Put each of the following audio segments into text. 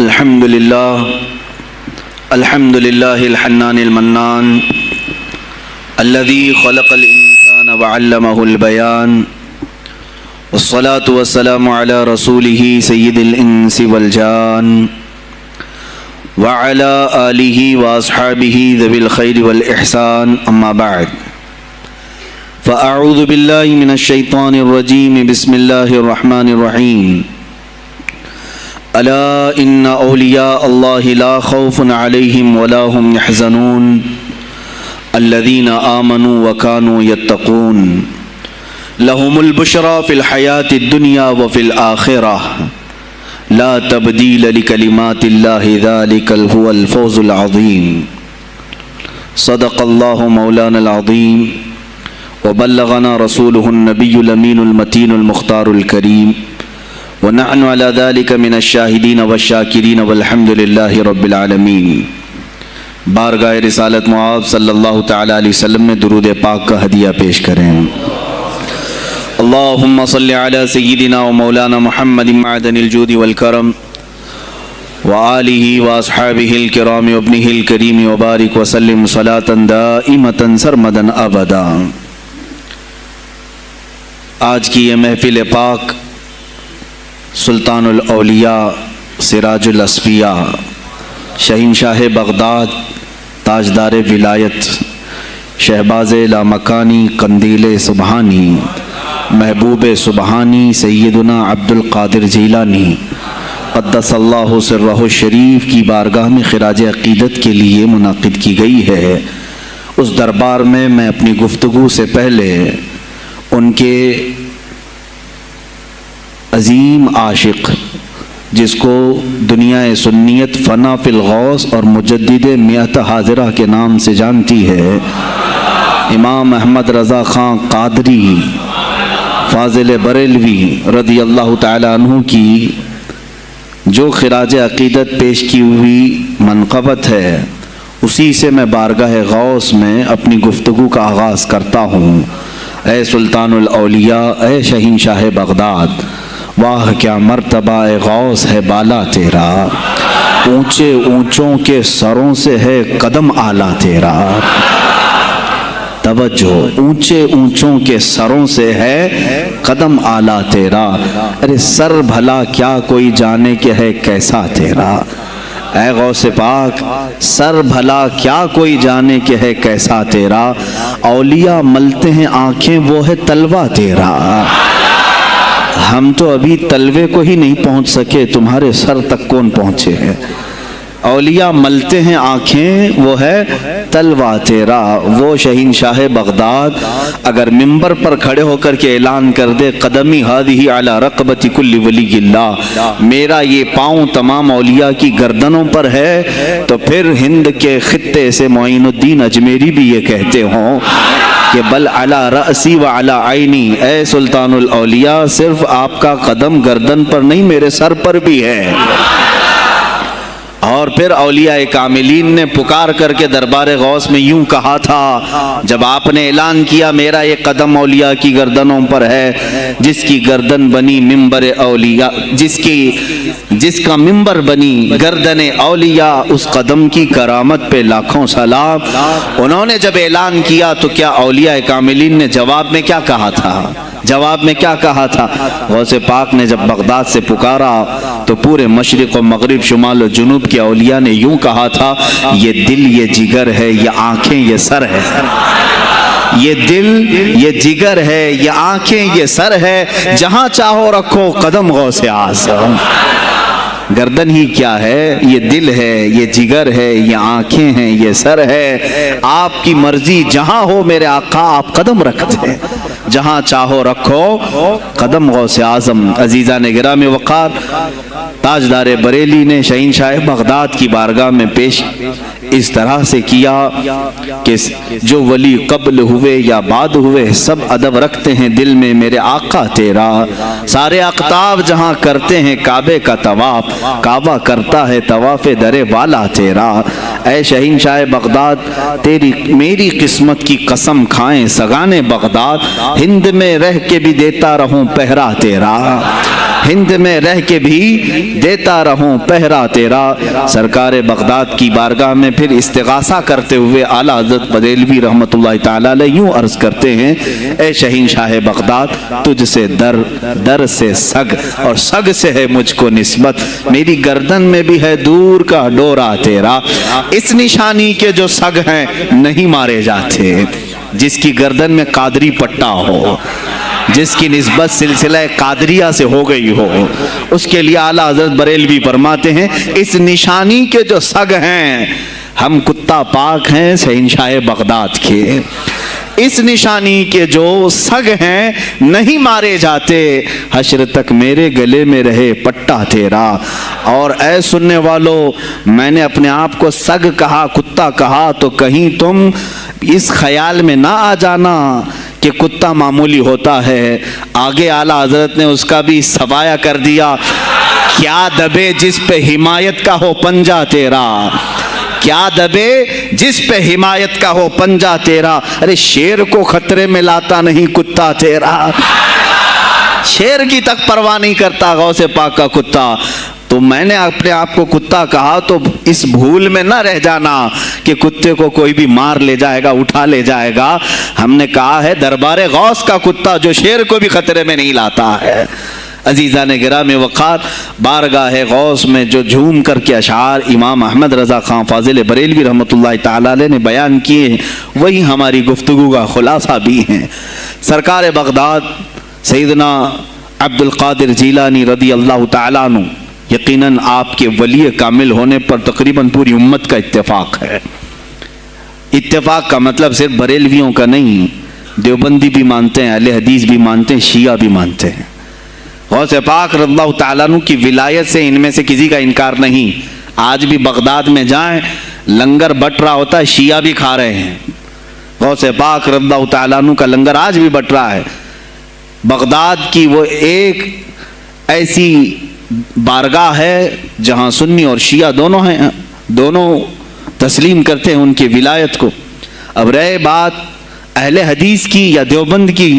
الحمد لله الحنان المنان الذي خلق الإنسان وعلمه البيان والصلاة والسلام على رسوله سيد الإنس والجان وعلى آله وأصحابه ذوي الخير والإحسان أما بعد فأعوذ بالله من الشيطان الرجيم بسم الله الرحمن الرحيم ألا إن أولياء الله لا خوف عليهم ولا هم يحزنون الذين آمنوا وكانوا يتقون لهم البشرى في الحياة الدنيا وفي الآخرة لا تبديل لكلمات الله ذلك هو الفوز العظيم صدق الله مولانا العظيم وبلغنا رسوله النبي الأمين المتين المختار الكريم ونحن على ذلك من الشاهدين والشاكرين والحمد لله رب العالمين۔ بارگاہ رسالت معاب صلی اللہ تعالی علیہ وسلم میں درود پاک کا ہدیہ پیش کریں۔ اللہم صلی علی سیدنا و مولانا محمد معدن الجود والکرم وآلہ واصحابہ الکرام وابنہ الکریم وبارک وسلم صلاة دائمة سرمدا ابدا۔ آج کی یہ محفل پاک سلطان الاولیاء سراج الاصفیاء شہنشاہ بغداد تاجدار ولایت شہباز لامکانی قندیل سبحانی محبوب سبحانی سیدنا عبد القادر جیلانی قدس اللہ سرہ الشریف کی بارگاہ میں خراج عقیدت کے لیے منعقد کی گئی ہے۔ اس دربار میں میں اپنی گفتگو سے پہلے ان کے عظیم عاشق جس کو دنیا سنیت فنا فی الغوث اور مجدد میت حاضرہ کے نام سے جانتی ہے، امام احمد رضا خان قادری فاضل بریلوی رضی اللہ تعالی عنہ کی جو خراج عقیدت پیش کی ہوئی منقبت ہے، اسی سے میں بارگاہ غوث میں اپنی گفتگو کا آغاز کرتا ہوں۔ اے سلطان الاولیاء، اے شہنشاہ بغداد، واہ کیا مرتبہ اے غوث ہے بالا تیرا، اونچے اونچوں کے سروں سے ہے قدم اعلیٰ تیرا۔ توجہ، اونچے اونچوں کے سروں سے ہے قدم اعلیٰ تیرا، ارے سر بھلا کیا کوئی جانے کہ ہے کیسا تیرا۔ اے غوث پاک، سر بھلا کیا کوئی جانے کہ ہے کیسا تیرا، اولیاء ملتے ہیں آنکھیں وہ ہے تلوہ تیرا۔ ہم تو ابھی تلوے کو ہی نہیں پہنچ سکے، تمہارے سر تک کون پہنچے ہیں۔ اولیاء ملتے ہیں آنکھیں وہ ہے تلوہ تیرا۔ وہ شہنشاہ بغداد اگر ممبر پر کھڑے ہو کر کے اعلان کر دے قدمی ہادی علی رقبت کل ولی اللہ، میرا یہ پاؤں تمام اولیاء کی گردنوں پر ہے، تو پھر ہند کے خطے سے معین الدین اجمیری بھی یہ کہتے ہوں کہ بل علی رأسی و علی عینی، اے سلطان الاولیاء صرف آپ کا قدم گردن پر نہیں میرے سر پر بھی ہے۔ اور پھر اولیاء کاملین نے پکار کر کے دربار غوث میں یوں کہا تھا جب آپ نے اعلان کیا میرا یہ قدم اولیاء کی گردنوں پر ہے، جس کی گردن بنی منبر اولیاء، جس کا منبر بنی گردن اولیاء، اس قدم کی کرامت پہ لاکھوں سلام۔ انہوں نے جب اعلان کیا تو کیا اولیاء کاملین نے جواب میں کیا کہا تھا؟ جواب میں کیا کہا تھا؟ غوث پاک نے جب بغداد سے پکارا تو پورے مشرق و مغرب شمال و جنوب کے اولیاء نے یوں کہا تھا، یہ دل یہ جگر ہے، یہ آنکھیں یہ سر ہے۔ یہ دل یہ جگر ہے، یہ آنکھیں یہ سر ہے، جہاں چاہو رکھو قدم غوث اعظم۔ گردن ہی کیا ہے، یہ دل ہے، یہ جگر ہے، یہ آنکھیں ہیں، یہ سر ہے، آپ کی مرضی جہاں ہو میرے آقا آپ قدم رکھتے ہیں، جہاں چاہو رکھو قدم غوث اعظم۔ عزیزان گرامی وقار، تاجدار بریلی نے شہنشاہ بغداد کی بارگاہ میں پیش اس طرح سے کیا کہ جو ولی قبل ہوئے یا بعد ہوئے سب ادب رکھتے ہیں دل میں میرے آقا تیرا، سارے اقطاب جہاں کرتے ہیں کعبے کا طواف، کعبہ کرتا ہے طواف در والا تیرا۔ اے شہنشاہ بغداد، تیری میری قسمت کی قسم کھائیں سگانے بغداد، ہند میں رہ کے بھی دیتا رہوں پہرا تیرا۔ ہند میں رہ کے بھی دیتا رہوں پہرا تیرا۔ سرکار بغداد کی بارگاہ میں پھر استغاثہ کرتے ہوئے اعلیٰ حضرت بریلوی رحمۃ اللہ تعالیٰ علیہ یوں عرض کرتے ہیں، اے شہنشاہ بغداد، تجھ سے در، در سے سگ، اور سگ سے ہے مجھ کو نسبت، میری گردن میں بھی ہے دور کا ڈورا تیرا۔ اس نشانی کے جو سگ ہیں نہیں مارے جاتے، جس کی گردن میں قادری پٹا ہو، جس کی نسبت سلسلہ قادریہ سے ہو گئی ہو، اس کے لیے اعلیٰ حضرت بریلوی فرماتے ہیں اس نشانی کے جو سگ ہیں، ہم کتا پاک ہیں شہنشاہ بغداد کے، اس نشانی کے جو سگ ہیں نہیں مارے جاتے، حشر تک میرے گلے میں رہے پٹا تیرا۔ اور اے سننے والو، میں نے اپنے آپ کو سگ کہا، کتا کہا، تو کہیں تم اس خیال میں نہ آ جانا کہ کتا معمولی ہوتا ہے۔ آگے اعلیٰ حضرت نے اس کا بھی سوایہ کر دیا، کیا دبے جس پہ حمایت کا ہو پنجہ تیرا، کیا دبے جس پہ حمایت کا ہو پنجہ تیرا۔ ارے شیر کو خطرے میں لاتا نہیں کتا تیرا، شیر کی تک پرواہ نہیں کرتا غوث پاک کا کتا۔ تو میں نے اپنے آپ کو کتا کہا تو اس بھول میں نہ رہ جانا کہ کتے کو کوئی بھی مار لے جائے گا، اٹھا لے جائے گا۔ ہم نے کہا ہے دربار غوث کا کتا جو شیر کو بھی خطرے میں نہیں لاتا ہے۔ عزیزان گرامی وقار، بارگاہ غوث میں جو جھوم کر کے اشعار امام احمد رضا خان فاضل بریلوی رحمۃ اللہ تعالیٰ علیہ نے بیان کیے ہیں، وہی ہماری گفتگو کا خلاصہ بھی ہیں۔ سرکار بغداد سیدنا عبد القادر جیلانی رضی اللہ تعالیٰ عنہ، یقیناً آپ کے ولی کامل ہونے پر تقریباً پوری امت کا اتفاق ہے۔ اتفاق کا مطلب صرف بریلویوں کا نہیں، دیوبندی بھی مانتے ہیں، اہل حدیث بھی مانتے ہیں، شیعہ بھی مانتے ہیں۔ غوث پاک رضی اللہ تعالیٰ عنہ کی ولایت سے ان میں سے کسی کا انکار نہیں۔ آج بھی بغداد میں جائیں، لنگر بٹ رہا ہوتا ہے، شیعہ بھی کھا رہے ہیں۔ غوث پاک رضی اللہ تعالیٰ عنہ کا لنگر آج بھی بٹ رہا ہے۔ بغداد کی وہ ایک ایسی بارگاہ ہے جہاں سنی اور شیعہ دونوں ہیں، دونوں تسلیم کرتے ہیں ان کی ولایت کو۔ اب رہے بات اہل حدیث کی یا دیوبند کی،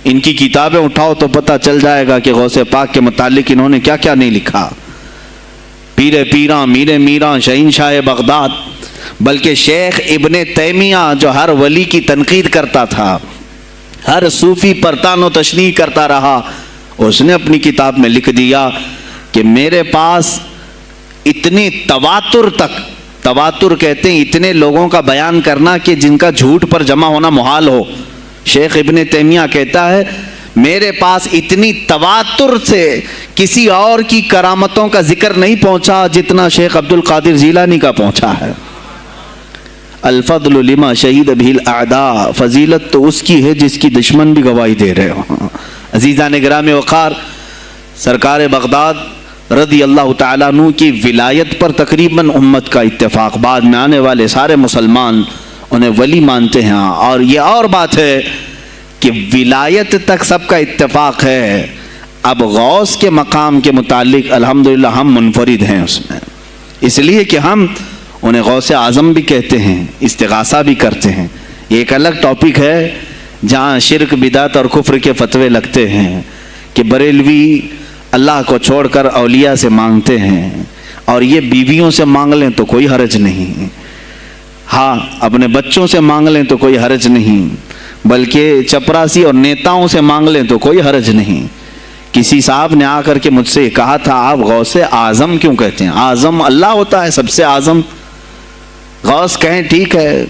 ان کی کتابیں اٹھاؤ تو پتہ چل جائے گا کہ غوث پاک کے متعلق انہوں نے کیا کیا نہیں لکھا۔ پیر پیراں، میر میراں، شہنشاہ بغداد، بلکہ شیخ ابن تیمیہ جو ہر ولی کی تنقید کرتا تھا، ہر صوفی پر تان و تشنیع کرتا رہا، اس نے اپنی کتاب میں لکھ دیا کہ میرے پاس اتنی تواتر تک، تواتر کہتے ہیں اتنے لوگوں کا بیان کرنا کہ جن کا جھوٹ پر جمع ہونا محال ہو۔ شیخ ابن تیمیہ کہتا ہے میرے پاس اتنی تواتر سے کسی اور کی کرامتوں کا ذکر نہیں پہنچا جتنا شیخ عبد القادر جیلانی کا پہنچا ہے۔ الفضل لما شہید بہ الاعداء، فضیلت تو اس کی ہے جس کی دشمن بھی گواہی دے رہے ہوں۔ عزیزان گرامی وقار، سرکار بغداد رضی اللہ تعالیٰ عنہ کی ولایت پر تقریباً امت کا اتفاق، بعد میں آنے والے سارے مسلمان انہیں ولی مانتے ہیں۔ اور یہ اور بات ہے کہ ولایت تک سب کا اتفاق ہے، اب غوث کے مقام کے متعلق الحمدللہ ہم منفرد ہیں اس میں، اس لیے کہ ہم انہیں غوث اعظم بھی کہتے ہیں، استغاثہ بھی کرتے ہیں۔ یہ ایک الگ ٹاپک ہے جہاں شرک، بدعت اور کفر کے فتوے لگتے ہیں کہ بریلوی اللہ کو چھوڑ کر اولیاء سے مانگتے ہیں، اور یہ بیویوں سے مانگ لیں تو کوئی حرج نہیں، ہاں اپنے بچوں سے مانگ لیں تو کوئی حرج نہیں، بلکہ چپراسی اور نیتاؤں سے مانگ لیں تو کوئی حرج نہیں۔ کسی صاحب نے آ کر کے مجھ سے کہا تھا آپ غوث اعظم کیوں کہتے ہیں؟ اعظم اللہ ہوتا ہے سب سے اعظم، غوث کہیں ٹھیک ہے۔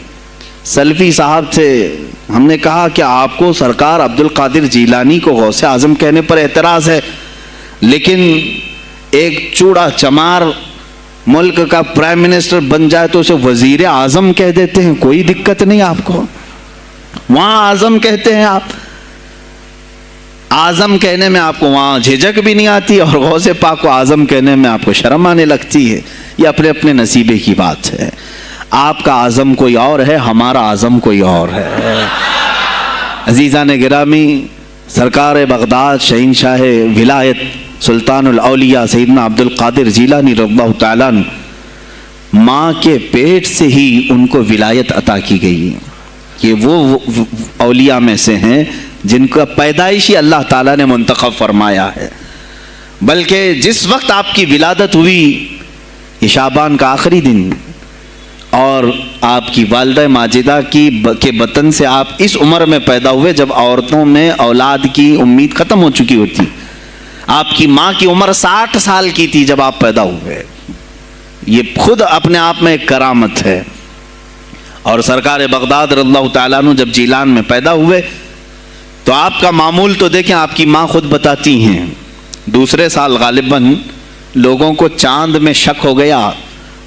سلفی صاحب تھے، ہم نے کہا کہ آپ کو سرکار عبد القادر جیلانی کو غوث اعظم کہنے پر اعتراض ہے، لیکن ایک چوڑا چمار ملک کا پرائم منسٹر بن جائے تو اسے وزیر اعظم کہہ دیتے ہیں، کوئی دقت نہیں آپ کو، وہاں اعظم کہتے ہیں آپ، اعظم کہنے میں آپ کو وہاں جھجک بھی نہیں آتی، اور غوث پاک کو اعظم کہنے میں آپ کو شرم آنے لگتی ہے۔ یہ اپنے اپنے نصیبے کی بات ہے، آپ کا اعظم کوئی اور ہے، ہمارا اعظم کوئی اور ہے۔ عزیزان گرامی، سرکار بغداد شہنشاہ ولایت سلطان الاولیاء سیدنا عبد القادر جیلانی رضی اللہ تعالیٰ عنہ، ماں کے پیٹ سے ہی ان کو ولایت عطا کی گئی۔ یہ وہ اولیاء میں سے ہیں جن کا پیدائشی اللہ تعالیٰ نے منتخب فرمایا ہے۔ بلکہ جس وقت آپ کی ولادت ہوئی یہ شعبان کا آخری دن، اور آپ کی والدہ ماجدہ کے بطن سے آپ اس عمر میں پیدا ہوئے جب عورتوں میں اولاد کی امید ختم ہو چکی ہوتی. آپ کی ماں کی عمر 60 سال کی تھی جب آپ پیدا ہوئے. یہ خود اپنے آپ میں ایک کرامت ہے. اور سرکار بغداد رضی اللہ تعالیٰ عنہ جب جیلان میں پیدا ہوئے تو آپ کا معمول تو دیکھیں، آپ کی ماں خود بتاتی ہیں دوسرے سال غالباً لوگوں کو چاند میں شک ہو گیا،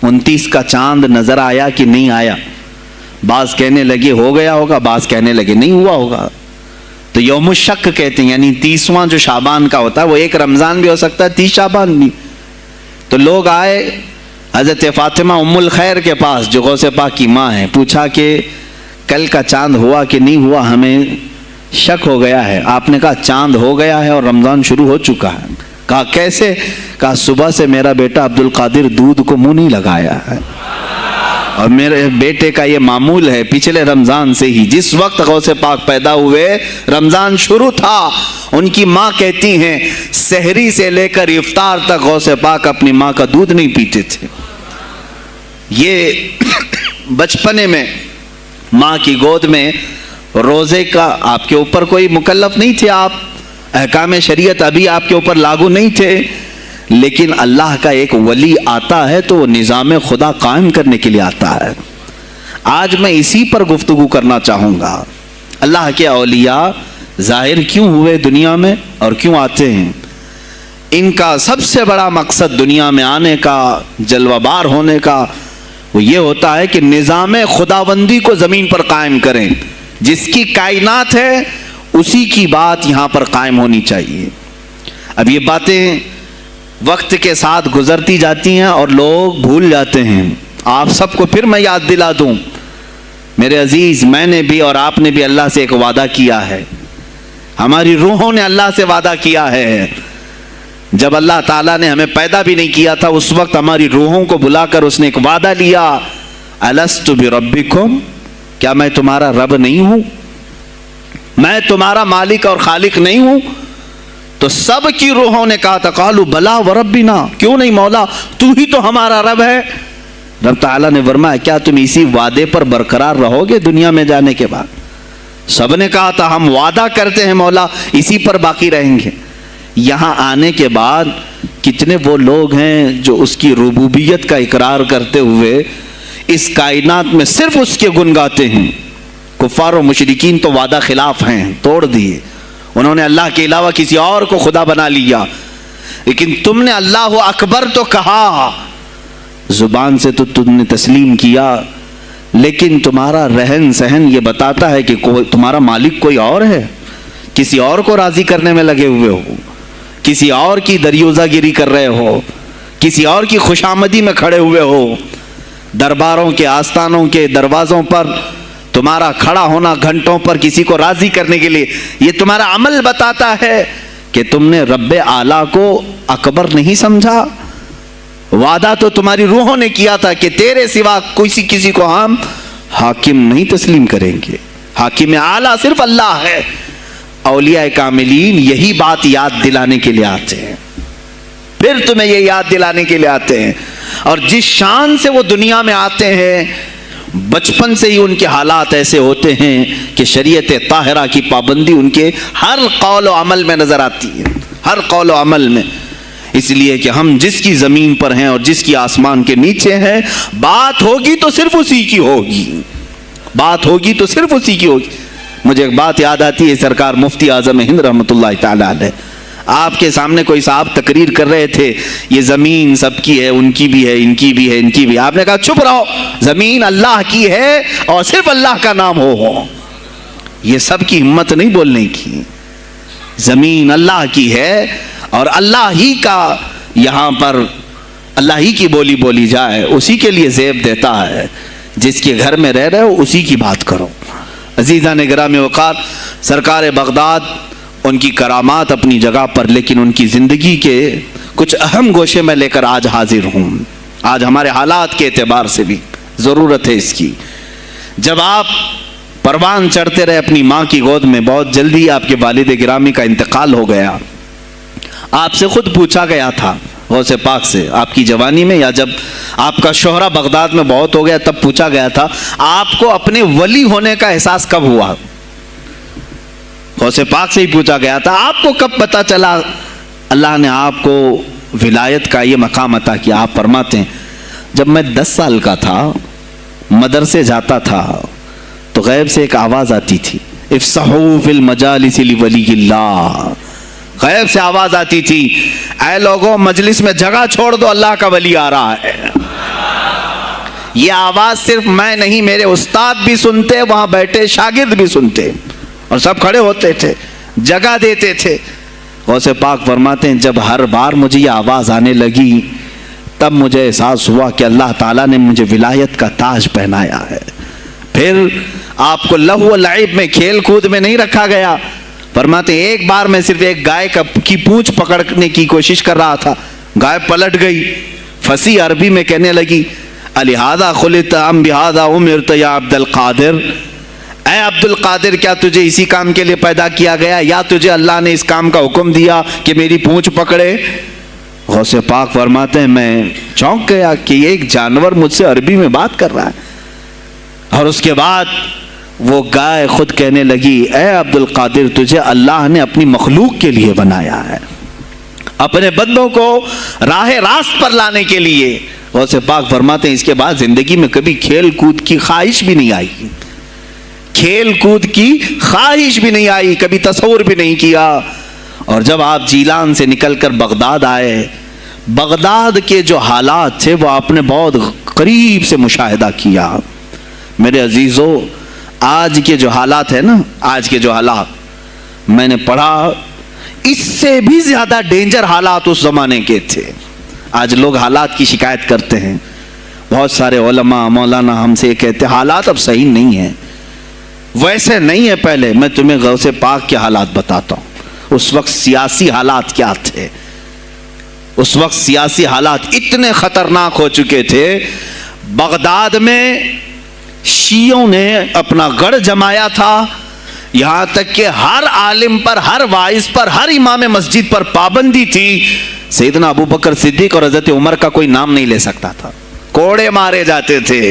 29 کا چاند نظر آیا کہ نہیں آیا. بعض کہنے لگے ہو گیا ہوگا، بعض کہنے لگے نہیں ہوا ہوگا. تو یوم الشک کہتے ہیں، یعنی 30واں جو شعبان کا ہوتا ہے وہ ایک رمضان بھی ہو سکتا ہے، 30 شعبان بھی. تو لوگ آئے حضرت فاطمہ ام الخیر کے پاس جو غوث پاک کی ماں ہیں، پوچھا کہ کل کا چاند ہوا کہ نہیں ہوا، ہمیں شک ہو گیا ہے. آپ نے کہا چاند ہو گیا ہے اور رمضان شروع ہو چکا ہے. کہا کیسے؟ کہا صبح سے میرا بیٹا عبد القادر دودھ کو منہ نہیں لگایا ہے، اور میرے بیٹے کا یہ معمول ہے پچھلے رمضان سے ہی جس وقت غوث پاک پیدا ہوئے رمضان شروع تھا. ان کی ماں کہتی ہیں سحری سے لے کر افطار تک غوث پاک اپنی ماں کا دودھ نہیں پیتے تھے. یہ بچپنے میں ماں کی گود میں روزے کا آپ کے اوپر کوئی مکلف نہیں تھے، آپ احکام شریعت ابھی آپ کے اوپر لاگو نہیں تھے، لیکن اللہ کا ایک ولی آتا ہے تو وہ نظام خدا قائم کرنے کے لیے آتا ہے. آج میں اسی پر گفتگو کرنا چاہوں گا. اللہ کے اولیاء ظاہر کیوں ہوئے دنیا میں اور کیوں آتے ہیں؟ ان کا سب سے بڑا مقصد دنیا میں آنے کا، جلوہ بار ہونے کا، وہ یہ ہوتا ہے کہ نظام خداوندی کو زمین پر قائم کریں. جس کی کائنات ہے اسی کی بات یہاں پر قائم ہونی چاہیے. اب یہ باتیں وقت کے ساتھ گزرتی جاتی ہیں اور لوگ بھول جاتے ہیں. آپ سب کو پھر میں یاد دلا دوں، میرے عزیز، میں نے بھی اور آپ نے بھی اللہ سے ایک وعدہ کیا ہے. ہماری روحوں نے اللہ سے وعدہ کیا ہے. جب اللہ تعالیٰ نے ہمیں پیدا بھی نہیں کیا تھا اس وقت ہماری روحوں کو بلا کر اس نے ایک وعدہ لیا، الست بربکم، کیا میں تمہارا رب نہیں ہوں؟ میں تمہارا مالک اور خالق نہیں ہوں؟ تو سب کی روحوں نے کہا تھا قالوا بلا وربنا، کیوں نہیں مولا، تو ہی تو ہمارا رب ہے. رب تعالیٰ نے فرمایا کیا تم اسی وعدے پر برقرار رہو گے دنیا میں جانے کے بعد؟ سب نے کہا تھا ہم وعدہ کرتے ہیں مولا اسی پر باقی رہیں گے. یہاں آنے کے بعد کتنے وہ لوگ ہیں جو اس کی ربوبیت کا اقرار کرتے ہوئے اس کائنات میں صرف اس کے گن گاتے ہیں. کفار و مشرکین تو وعدہ خلاف ہیں، توڑ دیے، انہوں نے اللہ کے علاوہ کسی اور کو خدا بنا لیا. لیکن تم نے اللہ اکبر تو کہا، زبان سے تو تم نے تسلیم کیا، لیکن تمہارا رہن سہن یہ بتاتا ہے کہ تمہارا مالک کوئی اور ہے. کسی اور کو راضی کرنے میں لگے ہوئے ہو، کسی اور کی دریوزہ گیری کر رہے ہو، کسی اور کی خوشامدی میں کھڑے ہوئے ہو. درباروں کے آستانوں کے دروازوں پر تمہارا کھڑا ہونا گھنٹوں پر کسی کو راضی کرنے کے لیے، یہ تمہارا عمل بتاتا ہے کہ تم نے رب اعلیٰ کو اکبر نہیں سمجھا. وعدہ تو تمہاری روحوں نے کیا تھا کہ تیرے سوا کسی کو ہم حاکم نہیں تسلیم کریں گے، حاکم اعلیٰ صرف اللہ ہے. اولیاء کاملین یہی بات یاد دلانے کے لیے آتے ہیں، پھر تمہیں یہ یاد دلانے کے لیے آتے ہیں. اور جس شان سے وہ دنیا میں آتے ہیں بچپن سے ہی ان کے حالات ایسے ہوتے ہیں کہ شریعت طاہرہ کی پابندی ان کے ہر قول و عمل میں نظر آتی ہے، ہر قول و عمل میں. اس لیے کہ ہم جس کی زمین پر ہیں اور جس کی آسمان کے نیچے ہیں، بات ہوگی تو صرف اسی کی ہوگی، بات ہوگی تو صرف اسی کی ہوگی. مجھے ایک بات یاد آتی ہے، سرکار مفتی اعظم ہند رحمۃ اللہ تعالی علیہ آپ کے سامنے کوئی صاحب تقریر کر رہے تھے، یہ زمین سب کی ہے، ان کی بھی ہے، ان کی بھی ہے، ان کی بھی. آپ نے کہا چپ رہو، زمین اللہ کی ہے اور صرف اللہ کا نام ہو. یہ سب کی ہمت نہیں بولنے کی. زمین اللہ کی ہے اور اللہ ہی کا یہاں پر اللہ ہی کی بولی بولی جائے، اسی کے لیے زیب دیتا ہے. جس کے گھر میں رہ رہے ہو اسی کی بات کرو. عزیزان گرامی وقار، سرکار بغداد ان کی کرامات اپنی جگہ پر، لیکن ان کی زندگی کے کچھ اہم گوشے میں لے کر آج حاضر ہوں. آج ہمارے حالات کے اعتبار سے بھی ضرورت ہے اس کی. جب آپ پروان چڑھتے رہے اپنی ماں کی گود میں، بہت جلدی آپ کے والد گرامی کا انتقال ہو گیا. آپ سے خود پوچھا گیا تھا غوث پاک سے آپ کی جوانی میں، یا جب آپ کا شہرہ بغداد میں بہت ہو گیا تب پوچھا گیا تھا آپ کو اپنے ولی ہونے کا احساس کب ہوا؟ غوث پاک سے ہی پوچھا گیا تھا آپ کو کب پتا چلا اللہ نے آپ کو ولایت کا یہ مقام عطا کیا؟ آپ فرماتے ہیں جب میں 10 سال کا تھا، مدرسے جاتا تھا تو غیب سے ایک آواز آتی تھی، افصحوا فی المجالس لولی اللہ، غیب سے آواز آتی تھی اے لوگوں مجلس میں جگہ چھوڑ دو، اللہ کا ولی آ رہا ہے۔ یہ آواز صرف میں نہیں، میرے استاد بھی سنتے، وہاں بیٹھے شاگرد بھی سنتے، اور سب کھڑے ہوتے تھے، جگہ دیتے تھے۔ غوث پاک فرماتے ہیں جب ہر بار مجھے یہ آواز آنے لگی تب مجھے احساس ہوا کہ اللہ تعالیٰ نے مجھے ولایت کا تاج پہنایا ہے۔ پھر آپ کو لہو و لعب میں، کھیل کود میں نہیں رکھا گیا۔ فرماتے ہیں ایک بار میں صرف ایک گائے کی پونچھ پکڑنے کی کوشش کر رہا تھا، گائے پلٹ گئی، فصیح عربی میں کہنے لگی الہذا خلقت ام بہذا امرت یا عبد القادر، اے عبد القادر کیا تجھے اسی کام کے لیے پیدا کیا گیا یا تجھے اللہ نے اس کام کا حکم دیا کہ میری پونچھ پکڑے؟ غوث پاک فرماتے ہیں میں چونک گیا کہ ایک جانور مجھ سے عربی میں بات کر رہا ہے۔ اور اس کے بعد وہ گائے خود کہنے لگی اے عبد القادر تجھے اللہ نے اپنی مخلوق کے لیے بنایا ہے، اپنے بندوں کو راہ راست پر لانے کے لیے۔ غوث پاک فرماتے ہیں اس کے بعد زندگی میں کبھی کھیل کود کی خواہش بھی نہیں آئی، کھیل کود کی خواہش بھی نہیں آئی، کبھی تصور بھی نہیں کیا۔ اور جب آپ جیلان سے نکل کر بغداد آئے، بغداد کے جو حالات تھے وہ آپ نے بہت قریب سے مشاہدہ کیا۔ میرے عزیزو آج کے جو حالات ہیں نا، آج کے جو حالات میں نے پڑھا اس سے بھی زیادہ ڈینجر حالات اس زمانے کے تھے۔ آج لوگ حالات کی شکایت کرتے ہیں، بہت سارے علماء مولانا ہم سے یہ کہتے ہیں حالات اب صحیح نہیں ہیں، ویسے نہیں ہے پہلے۔ میں تمہیں غوث پاک کے حالات بتاتا ہوں، اس وقت سیاسی حالات کیا تھے۔ اس وقت سیاسی حالات اتنے خطرناک ہو چکے تھے، بغداد میں شیعوں نے اپنا گڑھ جمایا تھا، یہاں تک کہ ہر عالم پر، ہر واعظ پر، ہر امام مسجد پر پابندی تھی۔ سیدنا ابو بکر صدیق اور حضرت عمر کا کوئی نام نہیں لے سکتا تھا، کوڑے مارے جاتے تھے۔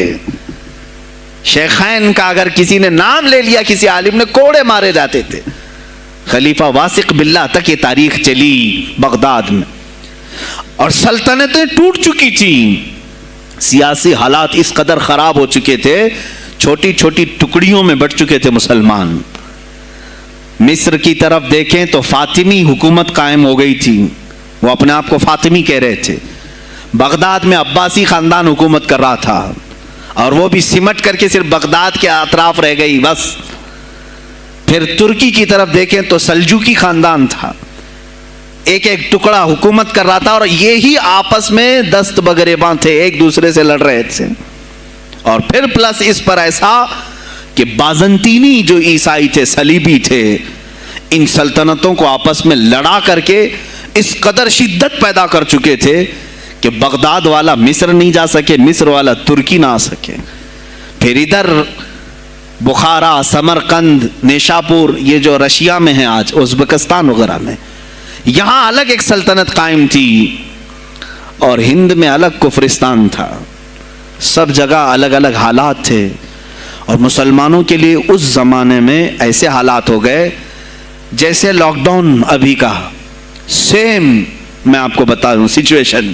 شیخین کا اگر کسی نے نام لے لیا کسی عالم نے، کوڑے مارے جاتے تھے۔ خلیفہ واثق باللہ تک یہ تاریخ چلی بغداد میں، اور سلطنتیں ٹوٹ چکی تھی، سیاسی حالات اس قدر خراب ہو چکے تھے، چھوٹی چھوٹی ٹکڑیوں میں بٹ چکے تھے مسلمان۔ مصر کی طرف دیکھیں تو فاطمی حکومت قائم ہو گئی تھی، وہ اپنے آپ کو فاطمی کہہ رہے تھے۔ بغداد میں عباسی خاندان حکومت کر رہا تھا، اور وہ بھی سمٹ کر کے صرف بغداد کے اطراف رہ گئی بس۔ پھر ترکی کی طرف دیکھیں تو سلجوکی خاندان تھا، ایک ایک ٹکڑا حکومت کر رہا تھا، اور یہی آپس میں دست بگریباں تھے، ایک دوسرے سے لڑ رہے تھے۔ اور پھر پلس اس پر ایسا کہ بازنطینی جو عیسائی تھے، صلیبی تھے، ان سلطنتوں کو آپس میں لڑا کر کے اس قدر شدت پیدا کر چکے تھے کہ بغداد والا مصر نہیں جا سکے، مصر والا ترکی نہ آ سکے۔ پھر ادھر بخارا، سمرقند، نیشاپور، یہ جو رشیا میں ہیں آج، ازبکستان وغیرہ میں، یہاں الگ ایک سلطنت قائم تھی، اور ہند میں الگ کفرستان تھا۔ سب جگہ الگ الگ حالات تھے، اور مسلمانوں کے لیے اس زمانے میں ایسے حالات ہو گئے جیسے لاک ڈاؤن ابھی کا سیم۔ میں آپ کو بتا دوں سچویشن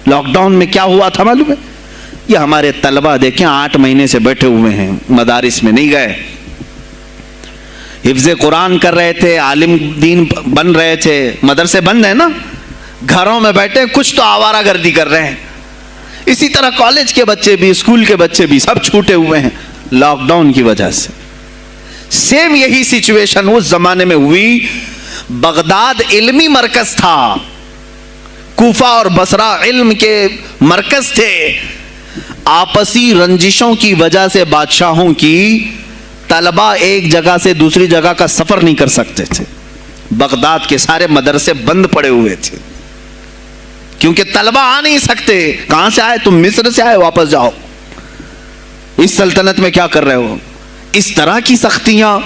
لاک ڈاؤن میں کیا ہوا تھا معلوم ہے؟ یہ ہمارے طلبہ دیکھیں 8 مہینے سے بیٹھے ہوئے ہیں، مدارس میں نہیں گئے، حفظ قرآن کر رہے تھے، عالم دین بن رہے تھے، مدرسے بند ہیں نا، گھروں میں بیٹھے کچھ تو آوارہ گردی کر رہے ہیں۔ اسی طرح کالج کے بچے بھی، اسکول کے بچے بھی، سب چھوٹے ہوئے ہیں لاک ڈاؤن کی وجہ سے۔ سیم یہی سچویشن اس زمانے میں ہوئی۔ بغداد علمی مرکز تھا، کوفہ اور بصرہ علم کے مرکز تھے۔ آپسی رنجشوں کی وجہ سے بادشاہوں کی طلبہ ایک جگہ سے دوسری جگہ کا سفر نہیں کر سکتے تھے، بغداد کے سارے مدرسے بند پڑے ہوئے تھے، کیونکہ طلبہ آ نہیں سکتے۔ کہاں سے آئے تم؟ مصر سے آئے، واپس جاؤ، اس سلطنت میں کیا کر رہے ہو؟ اس طرح کی سختیاں۔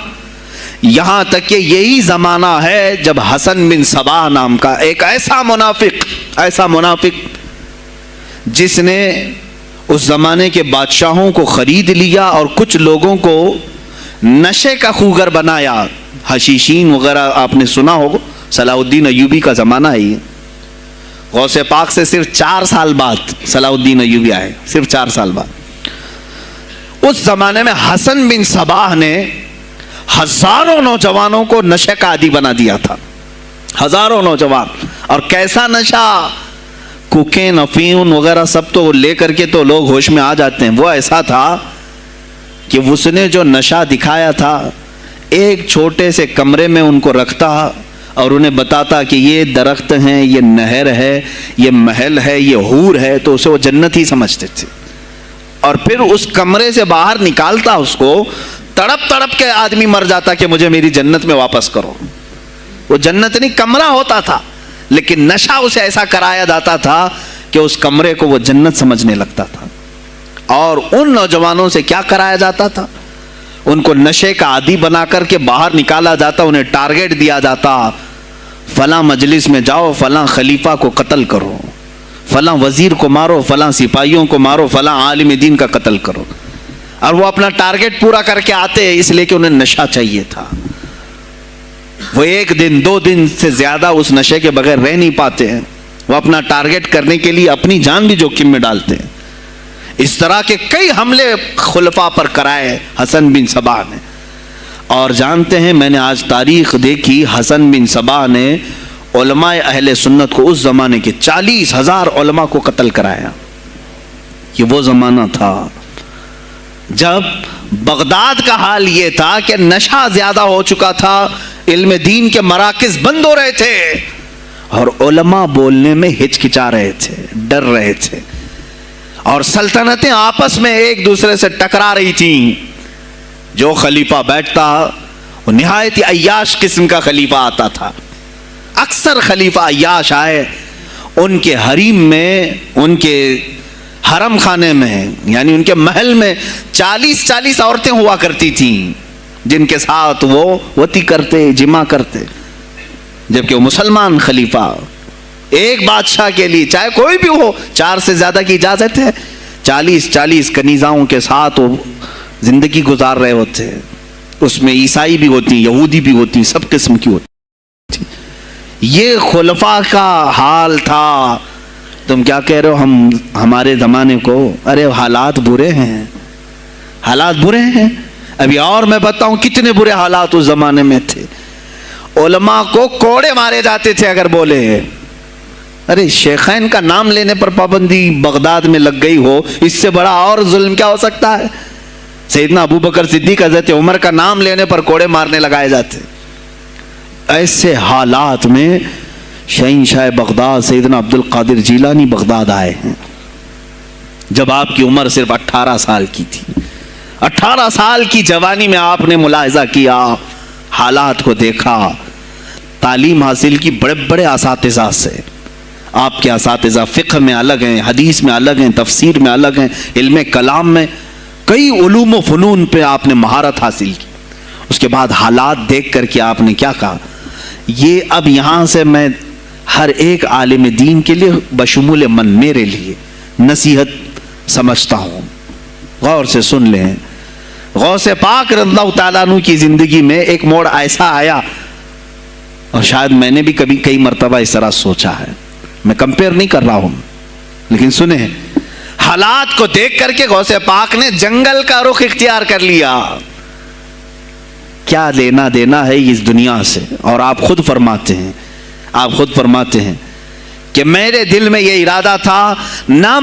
یہاں تک کہ یہی زمانہ ہے جب حسن بن صباح نام کا ایک ایسا منافق جس نے اس زمانے کے بادشاہوں کو خرید لیا اور کچھ لوگوں کو نشے کا خوگر بنایا. حشیشین وغیرہ آپ نے سنا ہوگا, صلاح الدین ایوبی کا زمانہ ہے یہ. غوث پاک سے صرف 4 سال بعد صلاح الدین ایوبی آئے, صرف 4 سال بعد. اس زمانے میں حسن بن صباح نے ہزاروں نوجوانوں کو نشے کا عادی بنا دیا تھا, ہزاروں نوجوان. اور کیسا نشہ, کوکین افیون وغیرہ سب تو لے کر کے تو لوگ ہوش میں آ جاتے ہیں. وہ ایسا تھا کہ اس نے جو نشہ دکھایا تھا, ایک چھوٹے سے کمرے میں ان کو رکھتا اور انہیں بتاتا کہ یہ درخت ہیں, یہ نہر ہے, یہ محل ہے, یہ حور ہے, تو اسے وہ جنت ہی سمجھتے تھے. اور پھر اس کمرے سے باہر نکالتا اس کو, تڑپ تڑپ کے آدمی مر جاتا کہ مجھے میری جنت میں واپس کرو. وہ جنت نہیں کمرہ ہوتا تھا, لیکن نشہ اسے ایسا کرایا جاتا تھا کہ اس کمرے کو وہ جنت سمجھنے لگتا تھا. اور ان نوجوانوں سے کیا کرایا جاتا تھا, ان کو نشے کا عادی بنا کر کے باہر نکالا جاتا, انہیں ٹارگٹ دیا جاتا, فلاں مجلس میں جاؤ, فلاں خلیفہ کو قتل کرو, فلاں وزیر کو مارو, فلاں سپاہیوں کو مارو, فلاں عالم دین کا قتل کرو. اور وہ اپنا ٹارگٹ پورا کر کے آتے اس لیے کہ انہیں نشہ چاہیے تھا. وہ 1 دن 2 دن سے زیادہ اس نشے کے بغیر رہ نہیں پاتے ہیں. وہ اپنا ٹارگٹ کرنے کے لیے اپنی جان بھی جوخم میں ڈالتے ہیں. اس طرح کے کئی حملے خلفاء پر کرائے حسن بن صباح نے. اور جانتے ہیں, میں نے آج تاریخ دیکھی, حسن بن صباح نے علماء اہل سنت کو اس زمانے کے 40,000 علماء کو قتل کرایا. یہ وہ زمانہ تھا جب بغداد کا حال یہ تھا کہ نشہ زیادہ ہو چکا تھا, علم دین کے مراکز بند ہو رہے تھے, اور علماء بولنے میں ہچکچا رہے تھے, ڈر رہے تھے, اور سلطنتیں آپس میں ایک دوسرے سے ٹکرا رہی تھیں. جو خلیفہ بیٹھتا وہ نہایت عیاش قسم کا خلیفہ آتا تھا. اکثر خلیفہ عیاش آئے, ان کے حریم میں, ان کے حرم خانے میں, یعنی ان کے محل میں 40 عورتیں ہوا کرتی تھیں جن کے ساتھ وہ وطی کرتے, جمع کرتے. جبکہ وہ مسلمان خلیفہ ایک بادشاہ کے لیے چاہے کوئی بھی ہو 4 سے زیادہ کی اجازت ہے, 40 کنیزاؤں کے ساتھ وہ زندگی گزار رہے ہوتے. اس میں عیسائی بھی ہوتی, یہودی بھی ہوتی, سب قسم کی ہوتی. یہ خلفاء کا حال تھا. تم کیا کہہ رہے ہو ہمارے زمانے کو؟ ارے حالات برے ہیں, حالات برے ہیں. ابھی اور میں بتاؤں کتنے برے حالات اس زمانے میں تھے. علماء کو کوڑے مارے جاتے تھے اگر بولے. ارے شیخین کا نام لینے پر پابندی بغداد میں لگ گئی ہو, اس سے بڑا اور ظلم کیا ہو سکتا ہے؟ سیدنا ابو بکر صدیق, حضرت عمر کا نام لینے پر کوڑے مارنے لگائے جاتے. ایسے حالات میں شہنشاہ بغداد سیدنا عبد القادر جیلانی بغداد آئے ہیں جب آپ کی عمر صرف 18 سال کی تھی. 18 سال کی جوانی میں آپ نے ملاحظہ کیا, حالات کو دیکھا, تعلیم حاصل کی بڑے بڑے اساتذہ سے. آپ کے اساتذہ فقہ میں الگ ہیں, حدیث میں الگ ہیں, تفسیر میں الگ ہیں, علم کلام میں, کئی علوم و فنون پہ آپ نے مہارت حاصل کی. اس کے بعد حالات دیکھ کر کے آپ نے کیا کہا, یہ اب یہاں سے میں ہر ایک عالم دین کے لیے بشمول من میرے لیے نصیحت سمجھتا ہوں. غور سے سن لیں. غوث پاک رضی اللہ تعالیٰ عنہ کی زندگی میں ایک موڑ ایسا آیا, اور شاید میں نے بھی کبھی کئی مرتبہ اس طرح سوچا ہے, میں کمپیئر نہیں کر رہا ہوں, لیکن سنیں, حالات کو دیکھ کر کے غوث پاک نے جنگل کا رخ اختیار کر لیا. کیا لینا دینا ہے اس دنیا سے؟ اور آپ خود فرماتے ہیں کہ میرے دل میں یہ ارادہ تھا, نہ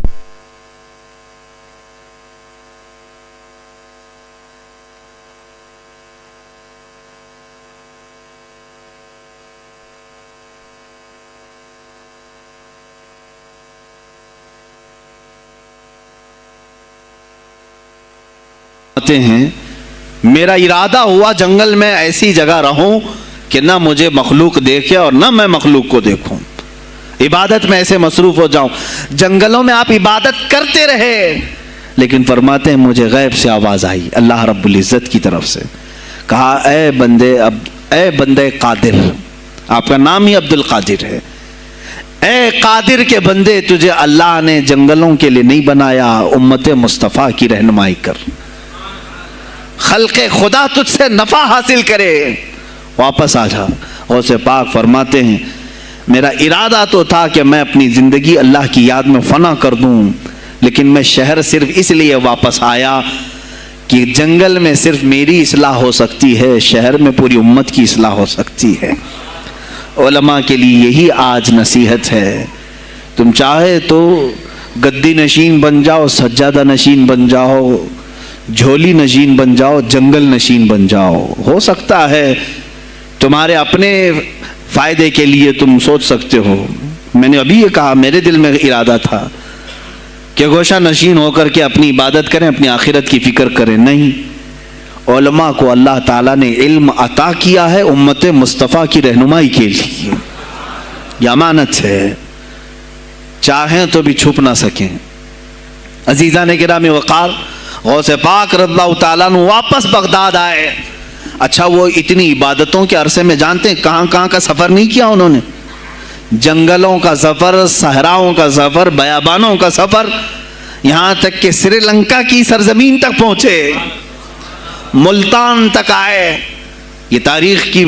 ہیں, میرا ارادہ ہوا جنگل میں ایسی جگہ رہوں کہ نہ مجھے مخلوق دیکھے اور نہ میں مخلوق کو دیکھوں, عبادت میں ایسے مصروف ہو جاؤں. جنگلوں میں آپ عبادت کرتے رہے, لیکن فرماتے ہیں مجھے غیب سے آواز آئی اللہ رب العزت کی طرف سے, کہا اے بندے قادر، آپ کا نام ہی عبد القادر ہے، اے قادر کے بندے، تجھے اللہ نے جنگلوں کے لیے نہیں بنایا، امت مصطفیٰ کی رہنمائی کر، خلق خدا تجھ سے نفع حاصل کرے، واپس آ جا۔ غوث پاک فرماتے ہیں میرا ارادہ تو تھا کہ میں اپنی زندگی اللہ کی یاد میں فنا کر دوں، لیکن میں شہر صرف اس لیے واپس آیا کہ جنگل میں صرف میری اصلاح ہو سکتی ہے، شہر میں پوری امت کی اصلاح ہو سکتی ہے۔ علماء کے لیے یہی آج نصیحت ہے، تم چاہے تو گدی نشین بن جاؤ، سجادہ نشین بن جاؤ، جھولی نشین بن جاؤ، جنگل نشین بن جاؤ، ہو سکتا ہے تمہارے اپنے فائدے کے لیے تم سوچ سکتے ہو۔ میں نے ابھی یہ کہا، میرے دل میں ارادہ تھا کہ گوشہ نشین ہو کر کے اپنی عبادت کریں، اپنی آخرت کی فکر کریں، نہیں، علماء کو اللہ تعالیٰ نے علم عطا کیا ہے امت مصطفیٰ کی رہنمائی کے لیے، یہ امانت ہے، چاہیں تو بھی چھپ نہ سکیں۔ عزیزان گرامی وقار، غوث پاک رضی اللہ تعالیٰ عنہ واپس بغداد آئے۔ اچھا، وہ اتنی عبادتوں کے عرصے میں جانتے ہیں کہاں کہاں کا سفر نہیں کیا انہوں نے؟ جنگلوں کا سفر، صحراؤں کا سفر، بیابانوں کا سفر، یہاں تک کہ سری لنکا کی سرزمین تک پہنچے، ملتان تک آئے۔ یہ تاریخ کی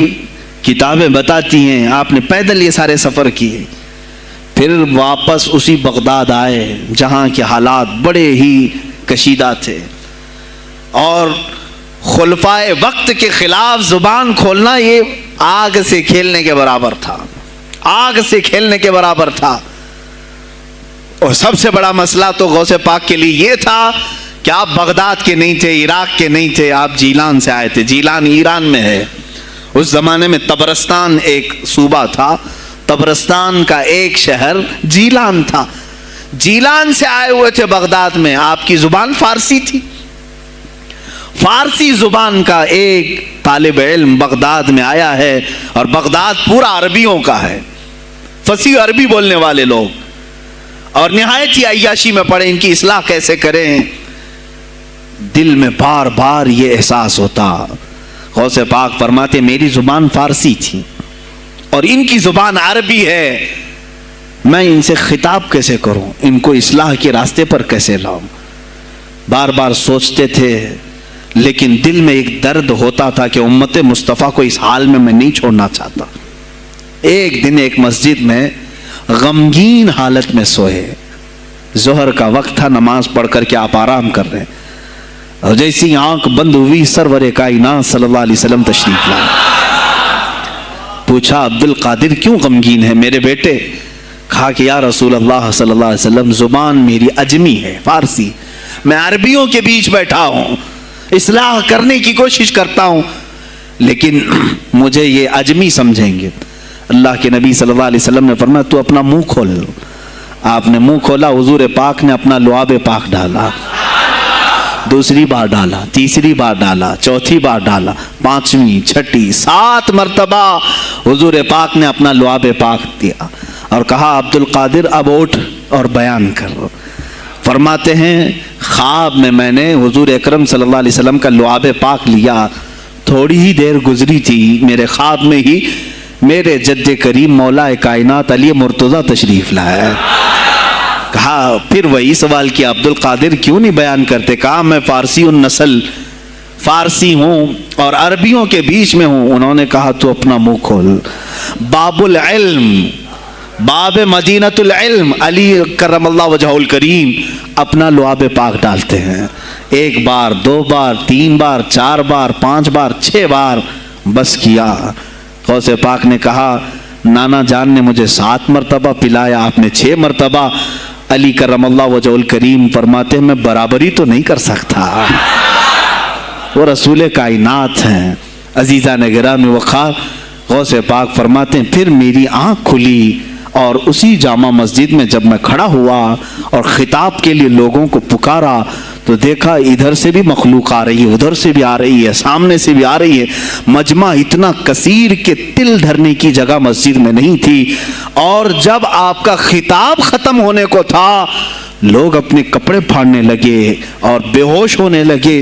کتابیں بتاتی ہیں آپ نے پیدل یہ سارے سفر کیے، پھر واپس اسی بغداد آئے جہاں کے حالات بڑے ہی کشیدہ تھے، اور خلفائے وقت کے خلاف زبان کھولنا یہ آگ سے کھیلنے کے برابر تھا، آگ سے کھیلنے کے برابر تھا۔ اور سب سے بڑا مسئلہ تو غوث پاک کے لیے یہ تھا کہ آپ بغداد کے نہیں تھے، عراق کے نہیں تھے، آپ جیلان سے آئے تھے۔ جیلان ایران میں ہے، اس زمانے میں طبرستان ایک صوبہ تھا، طبرستان کا ایک شہر جیلان تھا، جیلان سے آئے ہوئے تھے بغداد میں۔ آپ کی زبان فارسی تھی، فارسی زبان کا ایک طالب علم بغداد میں آیا ہے، اور بغداد پورا عربیوں کا ہے، فصیح عربی بولنے والے لوگ، اور نہایت ہی عیاشی میں پڑے ان کی اصلاح کیسے کریں۔ دل میں بار بار یہ احساس ہوتا، غوث پاک فرماتے میری زبان فارسی تھی اور ان کی زبان عربی ہے، میں ان سے خطاب کیسے کروں، ان کو اصلاح کے راستے پر کیسے لاؤں۔ بار بار سوچتے تھے، لیکن دل میں ایک درد ہوتا تھا کہ امت مصطفیٰ کو اس حال میں نہیں چھوڑنا چاہتا۔ ایک دن ایک مسجد میں غمگین حالت میں سوئے، ظہر کا وقت تھا، نماز پڑھ کر کے آپ آرام کر رہے ہیں، اور جیسی آنکھ بند ہوئی سرور کائنات صلی اللہ علیہ وسلم تشریف لائے۔ پوچھا عبد القادر کیوں غمگین ہے میرے بیٹے؟ کہا کہ یا رسول اللہ صلی اللہ علیہ وسلم، زبان میری عجمی ہے، فارسی، میں عربیوں کے بیچ بیٹھا ہوں، اصلاح کرنے کی کوشش کرتا ہوں، لیکن مجھے یہ عجمی سمجھیں گے۔ اللہ کے نبی صلی اللہ علیہ وسلم نے فرمایا تو اپنا منہ کھول۔ آپ نے منہ کھولا، حضور پاک نے اپنا لعاب پاک ڈالا، دوسری بار ڈالا، تیسری بار ڈالا، چوتھی بار ڈالا، پانچویں، چھٹی، 7 مرتبہ حضور پاک نے اپنا لعاب پاک دیا اور کہا عبد القادر اب اٹھ اور بیان کرو۔ فرماتے ہیں خواب میں نے حضور اکرم صلی اللہ علیہ وسلم کا لعاب پاک لیا، تھوڑی ہی دیر گزری تھی، میرے خواب میں ہی میرے جد کریم مولا کائنات علی مرتضیٰ تشریف لائے۔ کہا پھر وہی سوال کیا عبد القادر کیوں نہیں بیان کرتے؟ کہا میں فارسی النسل، فارسی ہوں اور عربیوں کے بیچ میں ہوں۔ انہوں نے کہا تو اپنا منہ کھول۔ باب العلم، باب مدینۃ العلم، علی کرم اللہ وجہہ الکریم اپنا لعاب پاک ڈالتے ہیں، 1 بار، 2 بار، 3 بار، 4 بار، 5 بار، 6 بار، بس کیا۔ غوث پاک نے کہا نانا جان نے مجھے 7 مرتبہ پلایا، آپ نے 6 مرتبہ۔ علی کرم اللہ وجہہ الکریم فرماتے ہیں میں برابری تو نہیں کر سکتا، وہ رسول کائنات ہیں۔ عزیزان گرامی وقار، غوث پاک فرماتے ہیں پھر میری آنکھ کھلی، اور اسی جامع مسجد میں جب میں کھڑا ہوا اور خطاب کے لیے لوگوں کو پکارا تو دیکھا ادھر سے بھی مخلوق آ رہی ہے، ادھر سے بھی آ رہی ہے، سامنے سے بھی آ رہی ہے۔ مجمع اتنا کثیر کہ تل دھرنے کی جگہ مسجد میں نہیں تھی، اور جب آپ کا خطاب ختم ہونے کو تھا لوگ اپنے کپڑے پھاڑنے لگے اور بے ہوش ہونے لگے۔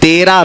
13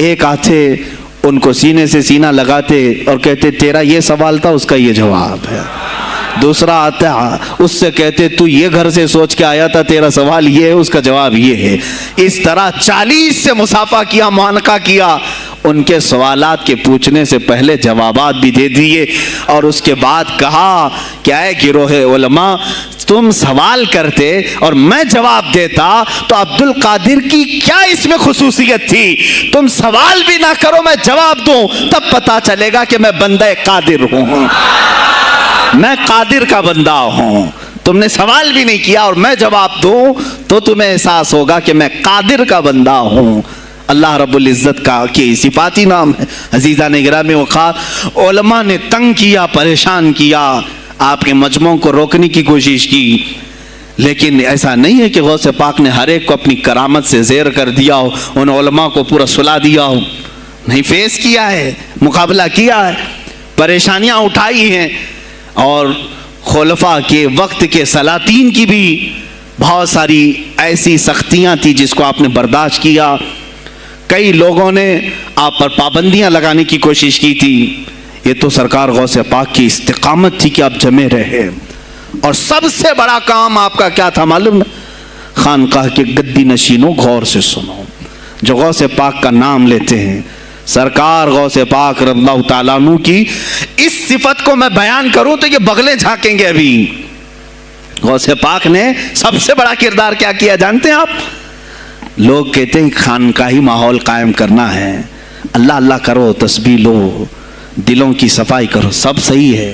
ایک آتے ان کو سینے سے سینہ لگاتے اور کہتے تیرا یہ سوال تھا، اس کا یہ جواب ہے. دوسرا آتا اس سے کہتے تو یہ گھر سے سوچ کے آیا تھا، تیرا سوال یہ ہے، اس کا جواب یہ ہے. اس طرح 40 سے مصافحہ کیا، معانقہ کیا. ان کے سوالات کے پوچھنے سے پہلے جوابات بھی دے دیے اور اس کے بعد کہا کہ اے گروہ علماء، تم سوال کرتے اور میں جواب دیتا تو عبد القادر کی کیا اس میں خصوصیت تھی؟ تم سوال بھی نہ کرو، میں جواب دوں، تب پتا چلے گا کہ میں بندہ قادر ہوں، میں قادر کا بندہ ہوں. تم نے سوال بھی نہیں کیا اور میں جواب دوں تو تمہیں احساس ہوگا کہ میں قادر کا بندہ ہوں. اللہ رب العزت کا کی صفاتی نام ہے. عزیزان گرامی وقار، علماء نے تنگ کیا، پریشان کیا، آپ کے مجموعوں کو روکنے کی کوشش کی، لیکن ایسا نہیں ہے کہ غوث پاک نے ہر ایک کو اپنی کرامت سے زیر کر دیا ہو، ان علماء کو پورا سلا دیا ہو. نہیں، فیس کیا ہے، مقابلہ کیا ہے، پریشانیاں اٹھائی ہیں. اور خلفاء کے وقت کے سلاطین کی بھی بہت ساری ایسی سختیاں تھی جس کو آپ نے برداشت کیا. کئی لوگوں نے آپ پر پابندیاں لگانے کی کوشش کی تھی. یہ تو سرکار غوث پاک کی استقامت تھی کہ آپ جمے رہے. اور سب سے بڑا کام آپ کا کیا تھا معلوم؟ خانقاہ کے گدی نشینوں، غور سے سنو، جو غوث پاک کا نام لیتے ہیں، سرکار غوث پاک رضی اللہ تعالیٰ عنہ کی اس صفت کو میں بیان کروں تو یہ بغلیں جھانکیں گے. ابھی غوث پاک نے سب سے بڑا کردار کیا کیا جانتے ہیں آپ؟ لوگ کہتے ہیں خانقاہی ماحول قائم کرنا ہے، اللہ اللہ کرو، تسبیح لو، دلوں کی صفائی کرو، سب صحیح ہے،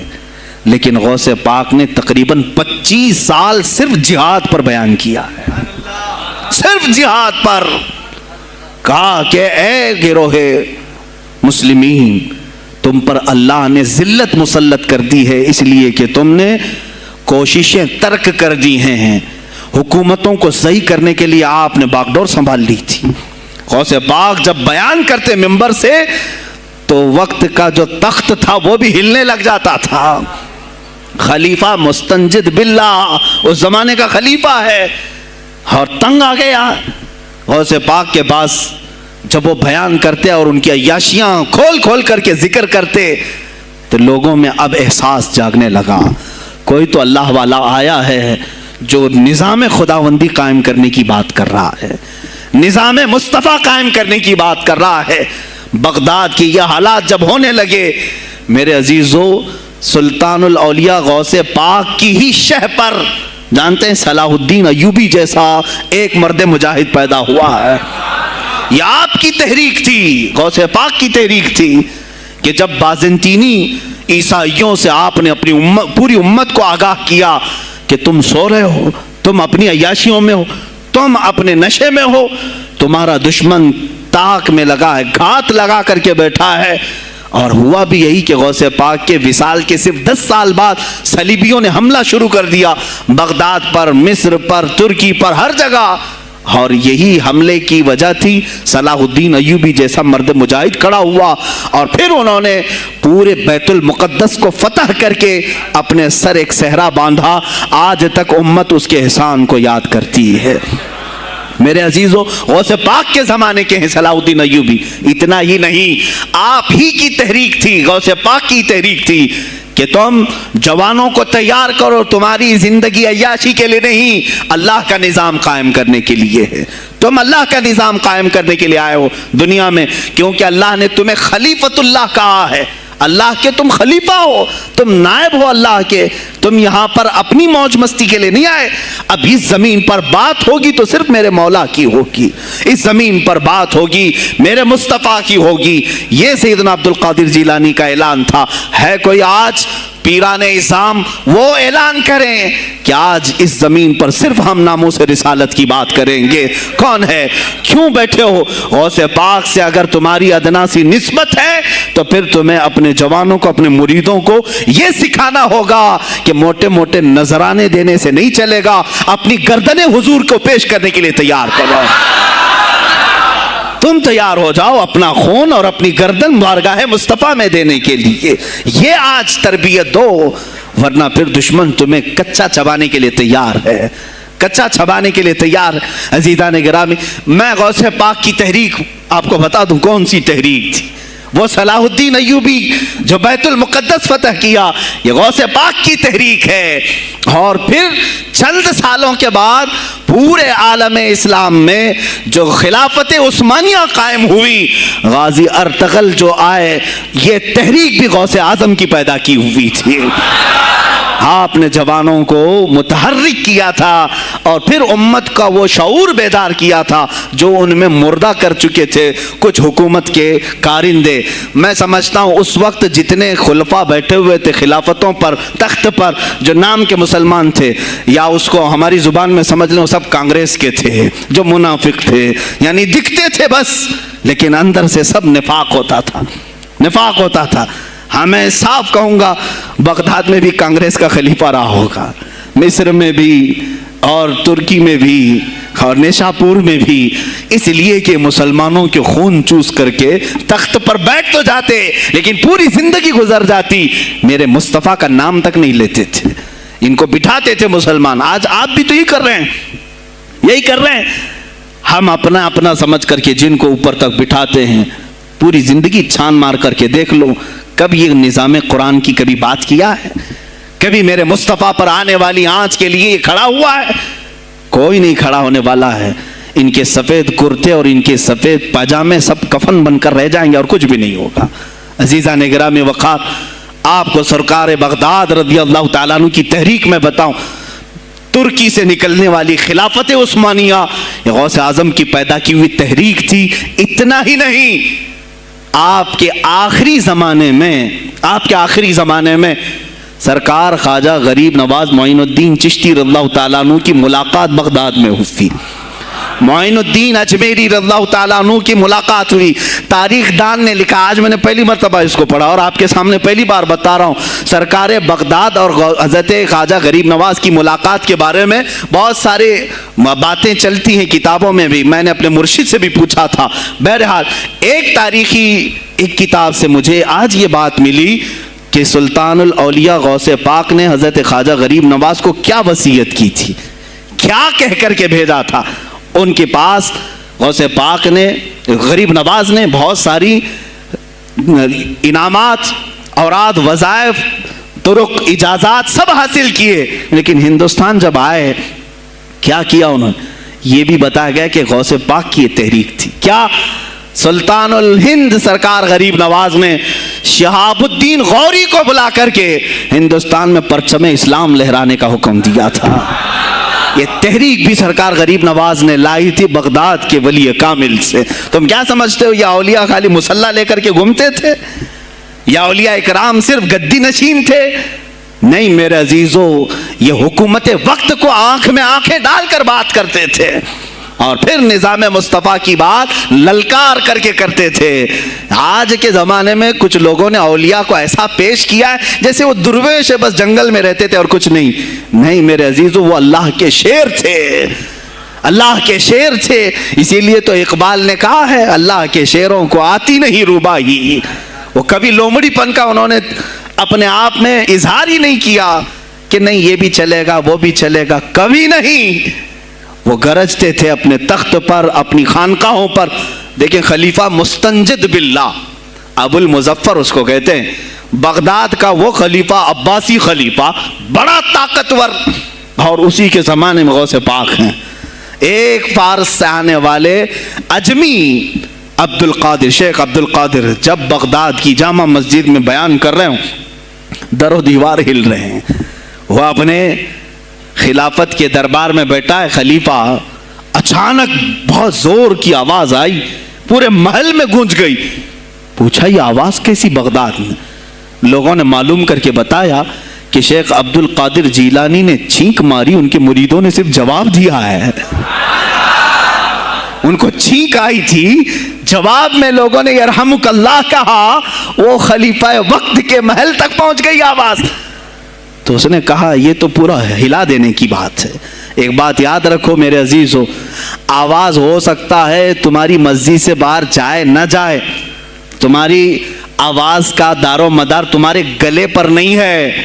لیکن غوث پاک نے تقریباً 25 سال صرف جہاد پر بیان کیا ہے. صرف جہاد پر کہا کہ اے گروہ مسلمین، تم پر اللہ نے ذلت مسلط کر دی ہے اس لیے کہ تم نے کوششیں ترک کر دی ہیں. حکومتوں کو صحیح کرنے کے لیے آپ نے باغ ڈور سنبھال لی تھی. غوث پاک جب بیان کرتے منبر سے تو وقت کا جو تخت تھا وہ بھی ہلنے لگ جاتا تھا. خلیفہ مستنجد باللہ، اس زمانے کا خلیفہ ہے، اور تنگ آ گیا غوث پاک کے پاس. جب وہ بیان کرتے اور ان کی عیاشیاں کھول کھول کر کے ذکر کرتے تو لوگوں میں اب احساس جاگنے لگا، کوئی تو اللہ والا آیا ہے جو نظام خداوندی قائم کرنے کی بات کر رہا ہے، نظام مصطفیٰ قائم کرنے کی بات کر رہا ہے. بغداد کی یہ حالات جب ہونے لگے، میرے عزیزو، سلطان الاولیاء غوث پاک کی ہی شہ پر جانتے ہیں صلاح الدین ایوبی جیسا ایک مرد مجاہد پیدا ہوا ہے. یہ آپ کی تحریک تھی، غوث پاک کی تحریک تھی کہ جب بازنطینی عیسائیوں سے آپ نے اپنی پوری امت کو آگاہ کیا کہ تم سو رہے ہو، تم اپنی عیاشیوں میں ہو، تم اپنے نشے میں ہو، تمہارا دشمن تاک میں لگا ہے، گھات لگا کر کے بیٹھا ہے. اور ہوا بھی یہی کہ غوث پاک کے وصال کے صرف 10 سال بعد صلیبیوں نے حملہ شروع کر دیا بغداد پر، مصر پر، ترکی پر، ہر جگہ. اور یہی حملے کی وجہ تھی صلاح الدین ایوبی جیسا مرد مجاہد کھڑا ہوا، اور پھر انہوں نے پورے بیت المقدس کو فتح کر کے اپنے سر ایک صحرا باندھا. آج تک امت اس کے احسان کو یاد کرتی ہے. میرے عزیزو، غوث پاک کے زمانے کے ہیں صلاح الدین ایوبی. اتنا ہی نہیں، آپ ہی کی تحریک تھی، غوث پاک کی تحریک تھی کہ تم جوانوں کو تیار کرو، تمہاری زندگی عیاشی کے لیے نہیں، اللہ کا نظام قائم کرنے کے لیے ہے. تم اللہ کا نظام قائم کرنے کے لیے آئے ہو دنیا میں، کیونکہ اللہ نے تمہیں خلیفۃ اللہ کہا ہے. اللہ کے تم خلیفہ ہو، تم نائب ہو اللہ کے. تم یہاں پر اپنی موج مستی کے لیے نہیں آئے. اب اس زمین پر بات ہوگی تو صرف میرے مولا کی ہوگی، اس زمین پر بات ہوگی میرے مصطفیٰ کی ہوگی. یہ سیدنا عبد القادر جیلانی کا اعلان تھا. ہے کوئی آج پیران اعظام وہ اعلان کریں کہ آج اس زمین پر صرف ہم ناموس رسالت کی بات کریں گے؟ کون ہے؟ کیوں بیٹھے ہو؟ غوث پاک سے اگر تمہاری ادنا سی نسبت ہے تو پھر تمہیں اپنے جوانوں کو، اپنے مریدوں کو یہ سکھانا ہوگا کہ موٹے موٹے نذرانے دینے سے نہیں چلے گا، اپنی گردنیں حضور کو پیش کرنے کے لیے تیار کرو. تم تیار ہو جاؤ اپنا خون اور اپنی گردن بارگاہ مصطفیٰ میں دینے کے لیے. یہ آج تربیت دو، ورنہ پھر دشمن تمہیں کچا چبانے کے لیے تیار ہے. کچا چھبانے کے لیے تیار ہے۔ عزیزان گرامی، میں غوث پاک کی تحریک آپ کو بتا دوں کون سی تحریک تھی۔ وہ صلاح الدین ایوبی جو بیت المقدس فتح کیا، یہ غوث پاک کی تحریک ہے۔ اور پھر چند سالوں کے بعد پورے عالم اسلام میں جو خلافت عثمانیہ قائم ہوئی، غازی ارطغرل جو آئے، یہ تحریک بھی غوث اعظم کی پیدا کی ہوئی تھی۔ آپ نے جوانوں کو متحرک کیا تھا اور پھر امت کا وہ شعور بیدار کیا تھا جو ان میں مردہ کر چکے تھے کچھ حکومت کے کارندے۔ میں سمجھتا ہوں اس وقت جتنے خلفاء بیٹھے ہوئے تھے خلافتوں پر، تخت پر، جو نام کے مسلمان تھے، یا اس کو ہماری زبان میں سمجھ لیں، وہ سب کانگریس کے تھے جو منافق تھے، یعنی دکھتے تھے بس، لیکن اندر سے سب نفاق ہوتا تھا، نفاق ہوتا تھا۔ ہاں میں صاف کہوں گا، بغداد میں بھی کانگریس کا خلیفہ رہا ہوگا، مصر میں بھی اور ترکی میں بھی اور نیشاپور میں بھی، اس لیے کہ مسلمانوں کے خون چوس کر کے تخت پر بیٹھ تو جاتے لیکن پوری زندگی گزر جاتی، میرے مصطفیٰ کا نام تک نہیں لیتے تھے، ان کو بٹھاتے تھے مسلمان۔ آج آپ بھی تو یہی کر رہے ہیں، یہی کر رہے ہیں۔ ہم اپنا اپنا سمجھ کر کے جن کو اوپر تک بٹھاتے ہیں، پوری زندگی چھان مار کر کے دیکھ لو، کبھی یہ نظام قرآن کی کبھی بات کیا ہے؟ کبھی میرے مصطفیٰ پر آنے والی آنچ کے لیے یہ کھڑا ہوا ہے؟ کوئی نہیں کھڑا ہونے والا ہے۔ ان کے سفید کرتے اور ان کے سفید پاجامے سب کفن بن کر رہ جائیں گے اور کچھ بھی نہیں ہوگا۔ عزیزان گرامی وقار، آپ کو سرکار بغداد رضی اللہ تعالیٰ عنہ کی تحریک میں بتاؤں، ترکی سے نکلنے والی خلافت عثمانیہ یہ غوث اعظم کی پیدا کی ہوئی تحریک تھی۔ اتنا ہی نہیں، آپ کے آخری زمانے میں سرکار خواجہ غریب نواز معین الدین چشتی رضی اللہ تعالیٰ عنہ کی ملاقات بغداد میں ہوئی، معین الدین اجمیری رضی اللہ تعالیٰ عنہ کی ملاقات ہوئی۔ تاریخ دان نے لکھا، آج میں نے پہلی مرتبہ اس کو پڑھا اور آپ کے سامنے پہلی بار بتا رہا ہوں، سرکار بغداد اور حضرت خواجہ غریب نواز کی ملاقات کے بارے میں بہت سارے باتیں چلتی ہیں کتابوں میں بھی، میں نے اپنے مرشد سے بھی پوچھا تھا۔ بہرحال ایک کتاب سے مجھے آج یہ بات ملی کہ سلطان الاولیاء غوث پاک نے حضرت خواجہ غریب نواز کو کیا وصیت کی تھی، کیا کہہ کر کے بھیجا تھا۔ ان کے پاس غوث پاک نے، غریب نواز نے بہت ساری انعامات، اوراد، وظائف، طرق، اجازات سب حاصل کیے، لیکن ہندوستان جب آئے کیا کیا انہوں نے؟ یہ بھی بتایا گیا کہ غوث پاک کی یہ تحریک تھی۔ کیا؟ سلطان الہند سرکار غریب نواز نے شہاب الدین غوری کو بلا کر کے ہندوستان میں پرچم اسلام لہرانے کا حکم دیا تھا۔ یہ تحریک بھی سرکار غریب نواز نے لائی تھی بغداد کے ولی کامل سے۔ تم کیا سمجھتے ہو یہ اولیاء خالی مسلح لے کر کے گھومتے تھے؟ یا اولیاء اکرام صرف گدی نشین تھے؟ نہیں میرے عزیزو، یہ حکومت وقت کو آنکھ میں آنکھیں ڈال کر بات کرتے تھے اور پھر نظام مصطفیٰ کی بات للکار کر کے کرتے تھے۔ آج کے زمانے میں کچھ لوگوں نے اولیاء کو ایسا پیش کیا ہے جیسے وہ درویش ہے، بس جنگل میں رہتے تھے اور کچھ نہیں۔ نہیں میرے عزیزو، وہ اللہ کے شیر تھے، اللہ کے شیر تھے۔ اسی لیے تو اقبال نے کہا ہے، اللہ کے شیروں کو آتی نہیں روباہی۔ وہ کبھی لومڑی پن کا انہوں نے اپنے آپ میں اظہار ہی نہیں کیا کہ نہیں یہ بھی چلے گا وہ بھی چلے گا، کبھی نہیں۔ وہ گرجتے تھے اپنے تخت پر، اپنی خانقاہوں پر۔ دیکھیں خلیفہ مستنجد باللہ، ابو المظفر اس کو کہتے ہیں، بغداد کا وہ خلیفہ، عباسی خلیفہ، بڑا طاقتور، اور اسی کے زمانے میں غوث پاک ہیں۔ ایک فارس سے آنے والے اجمی عبد القادر، شیخ عبد القادر، جب بغداد کی جامع مسجد میں بیان کر رہے ہوں، در و دیوار ہل رہے ہیں۔ وہ اپنے خلافت کے دربار میں بیٹھا ہے خلیفہ، اچانک بہت زور کی آواز آئی، پورے محل میں گونج گئی۔ پوچھا یہ آواز کیسی بغداد میں؟ لوگوں نے معلوم کر کے بتایا کہ شیخ عبد القادر جیلانی نے چھینک ماری، ان کے مریدوں نے صرف جواب دیا ہے۔ ان کو چھینک آئی تھی، جواب میں لوگوں نے یرحمک اللہ کہا، وہ خلیفہ وقت کے محل تک پہنچ گئی آواز۔ تو اس نے کہا یہ تو پورا ہلا دینے کی بات ہے۔ ایک بات یاد رکھو میرے عزیزو، آواز ہو سکتا ہے تمہاری مسجد سے باہر جائے نہ جائے، تمہاری آواز کا دار و مدار تمہارے گلے پر نہیں ہے۔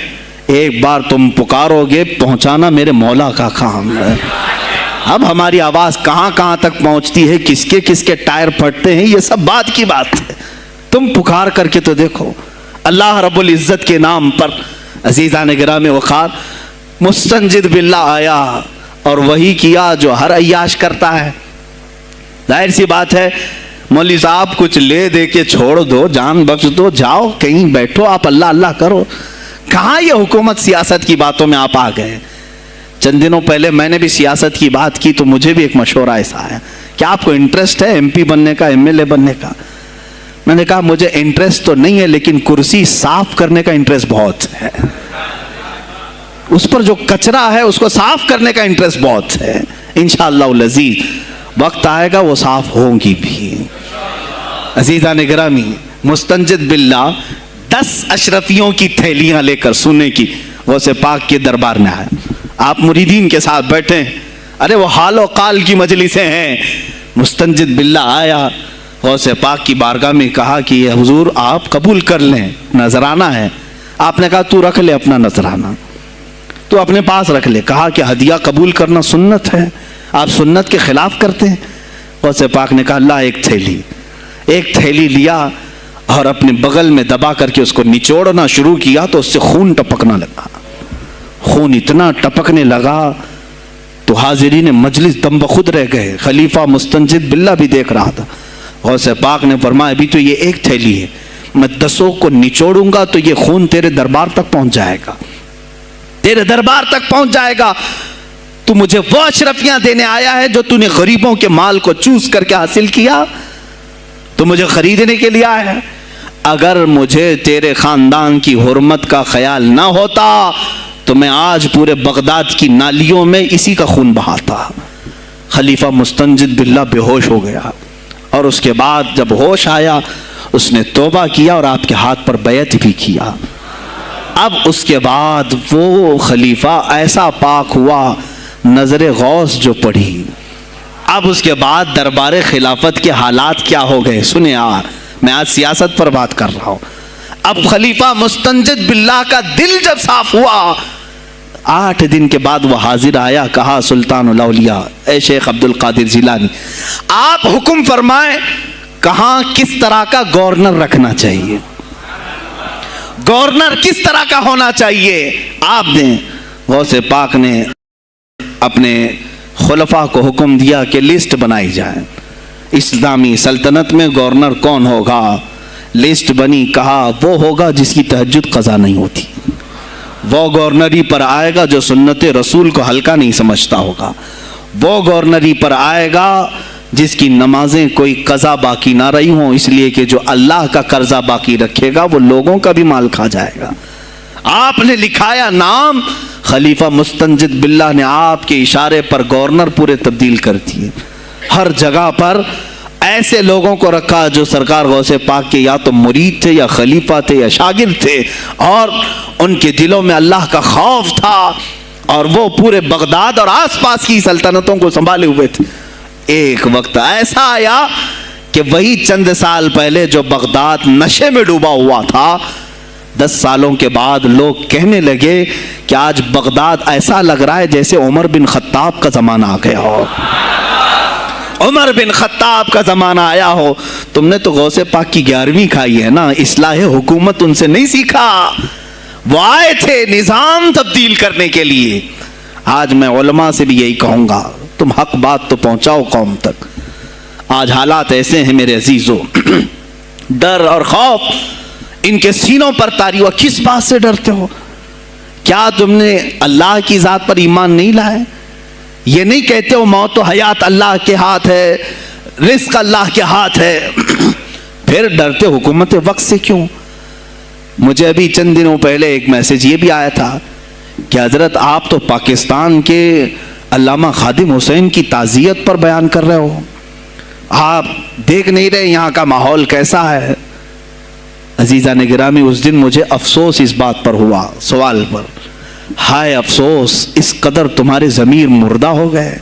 ایک بار تم پکارو گے پہنچانا میرے مولا کا کام ہے۔ اب ہماری آواز کہاں کہاں تک پہنچتی ہے، کس کے ٹائر پھٹتے ہیں، یہ سب بعد کی بات ہے۔ تم پکار کر کے تو دیکھو۔ اللہ رب العزت کے نام پر عزیزان گرامی وقار مستنجد باللہ آیا اور وہی کیا جو ہر عیاش کرتا ہے۔ ظاہر سی بات ہے مولوی صاحب کچھ لے دے کے چھوڑ دو، جان بخش دو، جاؤ کہیں بیٹھو، آپ اللہ اللہ کرو۔ کہاں یہ حکومت سیاست کی باتوں میں آپ آ گئے؟ چند دنوں پہلے میں نے بھی سیاست کی بات کی تو مجھے بھی ایک مشورہ ایسا آیا کہ آپ کو انٹرسٹ ہے ایم پی بننے کا، ایم ایل اے بننے کا؟ میں نے کہا مجھے انٹرسٹ تو نہیں ہے لیکن کرسی صاف کرنے کا انٹرسٹ بہت ہے، اس پر جو کچرا ہے اس کو صاف کرنے کا انٹرسٹ بہت ہے۔ انشاءاللہ العزیز وقت آئے گا وہ صاف ہوں گی بھی۔ عزیزان گرامی مستنجد باللہ 10 اشرفیوں کی تھیلیاں لے کر سونے کی غوث پاک کے دربار میں آیا۔ آپ مریدین کے ساتھ بیٹھے، ارے وہ حال و قال کی مجلسیں ہیں۔ مستنجد باللہ آیا غوث پاک کی بارگاہ میں، کہا کہ یہ حضور آپ قبول کر لیں، نذرانہ ہے۔ آپ نے کہا تو رکھ لے اپنا نذرانہ، تو اپنے پاس رکھ لے۔ کہا کہ ہدیہ قبول کرنا سنت ہے، آپ سنت کے خلاف کرتے ہیں۔ غوث پاک نے کہا اللہ ایک تھیلی لیا اور اپنے بغل میں دبا کر کے اس کو نچوڑنا شروع کیا تو اس سے خون ٹپکنا لگا۔ خون اتنا ٹپکنے لگا تو حاضرین مجلس دم بخود رہ گئے۔ خلیفہ مستنجد باللہ بھی دیکھ رہا تھا۔ غوث پاک نے فرمایا ابھی تو یہ ایک تھیلی ہے، میں 10 کو نچوڑوں گا تو یہ خون تیرے دربار تک پہنچ جائے گا، تیرے دربار تک پہنچ جائے گا۔ تو مجھے وہ اشرفیاں دینے آیا ہے جو تو نے غریبوں کے مال کو چوس کر کے حاصل کیا، تو مجھے خریدنے کے لیے آیا ہے۔ اگر مجھے تیرے خاندان کی حرمت کا خیال نہ ہوتا تو میں آج پورے بغداد کی نالیوں میں اسی کا خون بہاتا۔ خلیفہ مستنجد باللہ بے ہوش ہو گیا اور اس کے بعد جب ہوش آیا اس نے توبہ کیا اور آپ کے ہاتھ پر بیعت بھی کیا۔ اب اس کے بعد وہ خلیفہ ایسا پاک ہوا، نظر غوث جو پڑھی۔ اب اس کے بعد دربار خلافت کے حالات کیا ہو گئے سنیں۔ میں آج سیاست پر بات کر رہا ہوں۔ اب خلیفہ مستنجد باللہ کا دل جب صاف ہوا، 8 دن کے بعد وہ حاضر آیا، کہا سلطان الاولیاء اے شیخ عبد القادر جیلانی آپ حکم فرمائیں کہاں کس طرح کا گورنر رکھنا چاہیے، گورنر کس طرح کا ہونا چاہیے آپ دیں۔ غوث پاک نے اپنے خلفاء کو حکم دیا کہ لسٹ بنائی جائے، اسلامی سلطنت میں گورنر کون ہوگا۔ لسٹ بنی، کہا وہ ہوگا جس کی تہجد قضا نہیں ہوتی، وہ گورنری پر آئے گا جو سنت رسول کو ہلکا نہیں سمجھتا ہوگا، وہ گورنری پر آئے گا جس کی نمازیں کوئی قضا باقی نہ رہی ہوں، اس لیے کہ جو اللہ کا قرضہ باقی رکھے گا وہ لوگوں کا بھی مال کھا جائے گا۔ آپ نے لکھایا نام، خلیفہ مستنجد باللہ نے آپ کے اشارے پر گورنر پورے تبدیل کر دیے۔ ہر جگہ پر ایسے لوگوں کو رکھا جو سرکار غوث پاک کے یا تو مرید تھے یا خلیفہ تھے یا شاگرد تھے، اور ان کے دلوں میں اللہ کا خوف تھا اور وہ پورے بغداد اور آس پاس کی سلطنتوں کو سنبھالے ہوئے تھے۔ ایک وقت ایسا آیا کہ وہی چند سال پہلے جو بغداد نشے میں ڈوبا ہوا تھا، 10 سالوں کے بعد لوگ کہنے لگے کہ آج بغداد ایسا لگ رہا ہے جیسے عمر بن خطاب کا زمانہ آ گیا ہو، عمر بن خطاب کا زمانہ آیا ہو۔ تم نے تو غوث پاک کی 11ویں کھائی ہے نا، اصلاح حکومت ان سے نہیں سیکھا، وہ آئے تھے نظام تبدیل کرنے کے لیے۔ آج میں علماء سے بھی یہی کہوں گا، تم حق بات تو پہنچاؤ قوم تک۔ آج حالات ایسے ہیں میرے عزیزوں، ڈر اور خوف ان کے سینوں پر طاری ہوا۔ کس بات سے ڈرتے ہو؟ کیا تم نے اللہ کی ذات پر ایمان نہیں لائے؟ یہ نہیں کہتے ہو موت و حیات اللہ کے ہاتھ ہے، رزق اللہ کے ہاتھ ہے، پھر ڈرتے حکومت وقت سے کیوں؟ مجھے ابھی چند دنوں پہلے ایک میسج یہ بھی آیا تھا کہ حضرت آپ تو پاکستان کے علامہ خادم حسین کی تعزیت پر بیان کر رہے ہو، آپ دیکھ نہیں رہے یہاں کا ماحول کیسا ہے؟ عزیزان گرامی اس دن مجھے افسوس اس بات پر ہوا، سوال پر، ہائے افسوس، اس قدر تمہارے ضمیر مردہ ہو گئے،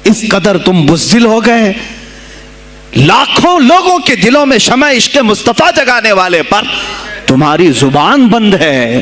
اس قدر تم بزدل ہو گئے، لاکھوں لوگوں کے دلوں میں شمع عشق مصطفیٰ جگانے والے پر تمہاری زبان بند ہے۔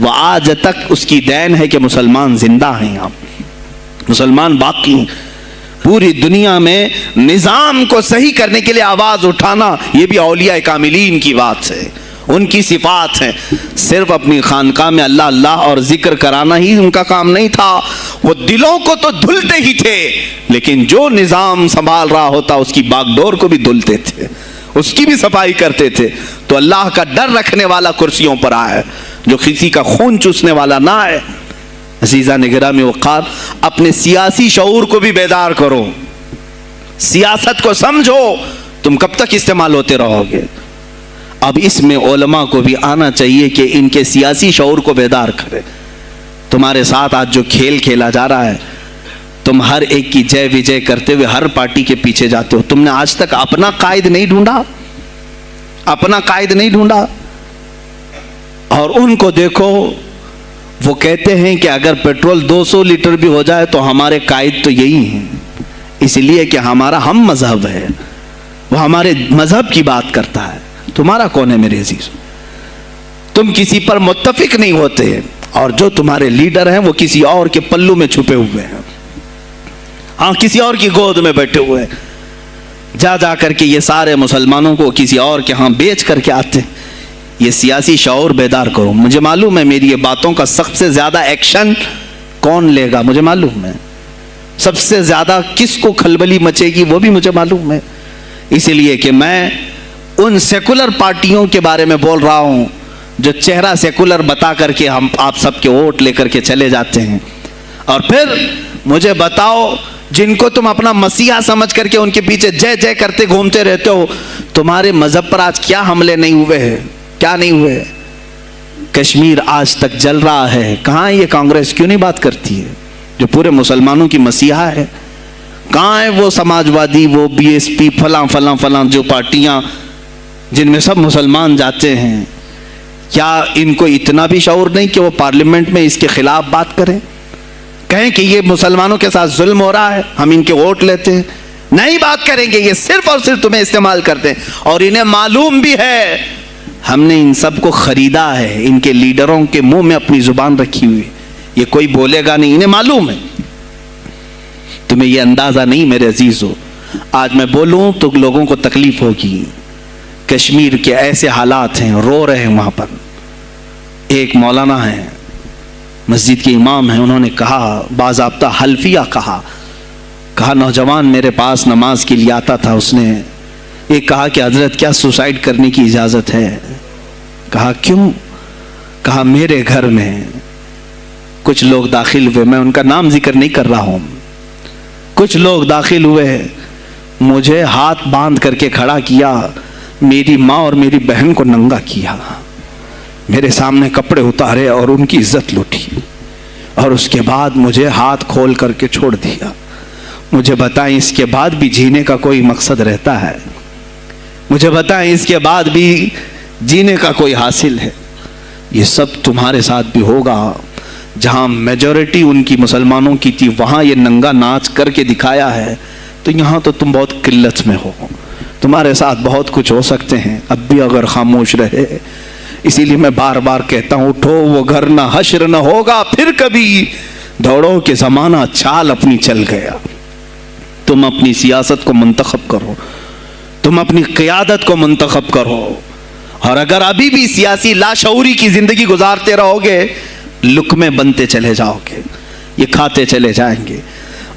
وہ آج تک اس کی دین ہے کہ مسلمان زندہ ہیں، یہاں مسلمان باقی ہیں۔ پوری دنیا میں نظام کو صحیح کرنے کے لیے آواز اٹھانا یہ بھی اولیاء کاملین کی بات ہے، ان کی صفات ہیں۔ صرف اپنی خانقاہ میں اللہ اللہ اور ذکر کرانا ہی ان کا کام نہیں تھا، وہ دلوں کو تو دھلتے ہی تھے، لیکن جو نظام سنبھال رہا ہوتا اس کی باغ ڈور کو بھی دھلتے تھے، اس کی بھی صفائی کرتے تھے۔ تو اللہ کا ڈر رکھنے والا کرسیوں پر آئے، جو کسی کا خون چوسنے والا نہ آئے۔ عزیزان گرامی وقار، اپنے سیاسی شعور کو بھی بیدار کرو، سیاست کو سمجھو، تم کب تک استعمال ہوتے رہو گے؟ اب اس میں علماء کو بھی آنا چاہیے کہ ان کے سیاسی شعور کو بیدار کرے۔ تمہارے ساتھ آج جو کھیل کھیلا جا رہا ہے، تم ہر ایک کی جے وجے کرتے ہوئے ہر پارٹی کے پیچھے جاتے ہو، تم نے آج تک اپنا قائد نہیں ڈھونڈا، اپنا قائد نہیں ڈھونڈا۔ اور ان کو دیکھو، وہ کہتے ہیں کہ اگر پیٹرول 200 لیٹر بھی ہو جائے تو ہمارے قائد تو یہی ہیں، اس لیے کہ ہمارا ہم مذہب ہے، وہ ہمارے مذہب کی بات کرتا ہے۔ تمہارا کون ہے میرے عزیز؟ تم کسی پر متفق نہیں ہوتے، اور جو تمہارے لیڈر ہیں وہ کسی اور کے پلو میں چھپے ہوئے ہیں، ہاں کسی اور کی گود میں بیٹھے ہوئے ہیں، جا کر کے یہ سارے مسلمانوں کو کسی اور کے ہاں بیچ کر کے آتے ہیں۔ یہ سیاسی شعور بیدار کرو۔ مجھے معلوم ہے میری یہ باتوں کا سب سے زیادہ ایکشن کون لے گا، مجھے معلوم ہے سب سے زیادہ کس کو کھلبلی مچے گی، وہ بھی مجھے معلوم ہے، اسی لیے کہ میں ان سیکولر پارٹیوں کے بارے میں بول رہا ہوں جو چہرہ سیکولر بتا کر کے ہم آپ سب کے ووٹ لے کر کے چلے جاتے ہیں، اور پھر مجھے بتاؤ جن کو تم اپنا مسیحا سمجھ کر کے ان کے پیچھے جے جے کرتے گھومتے رہتے ہو، تمہارے مذہب پر آج کیا حملے نہیں ہوئے ہیں، کیا نہیں ہوئے؟ کشمیر آج تک جل رہا ہے، کہاں یہ کانگریس کیوں نہیں بات کرتی ہے جو پورے مسلمانوں کی مسیحا ہے؟ کہاں ہے وہ سماجوادی، وہ بی ایس پی، فلاں فلاں فلاں جو پارٹیاں جن میں سب مسلمان جاتے ہیں؟ کیا ان کو اتنا بھی شعور نہیں کہ وہ پارلیمنٹ میں اس کے خلاف بات کریں، کہیں کہ یہ مسلمانوں کے ساتھ ظلم ہو رہا ہے، ہم ان کے ووٹ لیتے ہیں؟ نہیں بات کریں گے، یہ صرف اور صرف تمہیں استعمال کرتے ہیں، اور انہیں معلوم بھی ہے ہم نے ان سب کو خریدا ہے، ان کے لیڈروں کے منہ میں اپنی زبان رکھی ہوئی، یہ کوئی بولے گا نہیں، انہیں معلوم ہے۔ تمہیں یہ اندازہ نہیں میرے عزیزو، آج میں بولوں تو لوگوں کو تکلیف ہوگی۔ کشمیر کے ایسے حالات ہیں، رو رہے ہیں وہاں پر۔ ایک مولانا ہیں، مسجد کے امام ہیں، انہوں نے کہا، باضابطہ حلفیہ کہا نوجوان میرے پاس نماز کے لیے آتا تھا، اس نے یہ کہا کہ حضرت کیا سوسائڈ کرنے کی اجازت ہے؟ کہا کیوں؟ کہا میرے گھر میں کچھ لوگ داخل ہوئے، میں ان کا نام ذکر نہیں کر رہا ہوں، کچھ لوگ داخل ہوئے، مجھے ہاتھ باندھ کر کے کھڑا کیا، میری ماں اور میری بہن کو ننگا کیا، میرے سامنے کپڑے اتارے اور ان کی عزت لوٹی، اور اس کے بعد مجھے ہاتھ کھول کر کے چھوڑ دیا۔ مجھے بتائیں اس کے بعد بھی جینے کا کوئی مقصد رہتا ہے؟ مجھے بتائیں اس کے بعد بھی جینے کا کوئی حاصل ہے؟ یہ سب تمہارے ساتھ بھی ہوگا۔ جہاں میجورٹی ان کی مسلمانوں کی تھی وہاں یہ ننگا ناچ کر کے دکھایا ہے، تو یہاں تو تم بہت قلت میں ہو، تمہارے ساتھ بہت کچھ ہو سکتے ہیں، اب بھی اگر خاموش رہے۔ اسی لیے میں بار بار کہتا ہوں، اٹھو وہ گھر نہ حشر نہ ہوگا پھر کبھی، دوڑو کہ زمانہ چال اپنی چل گیا۔ تم اپنی سیاست کو منتخب کرو، تم اپنی قیادت کو منتخب کرو، اور اگر ابھی بھی سیاسی لاشعوری کی زندگی گزارتے رہو گے، لقمے بنتے چلے جاؤ گے، یہ کھاتے چلے جائیں گے۔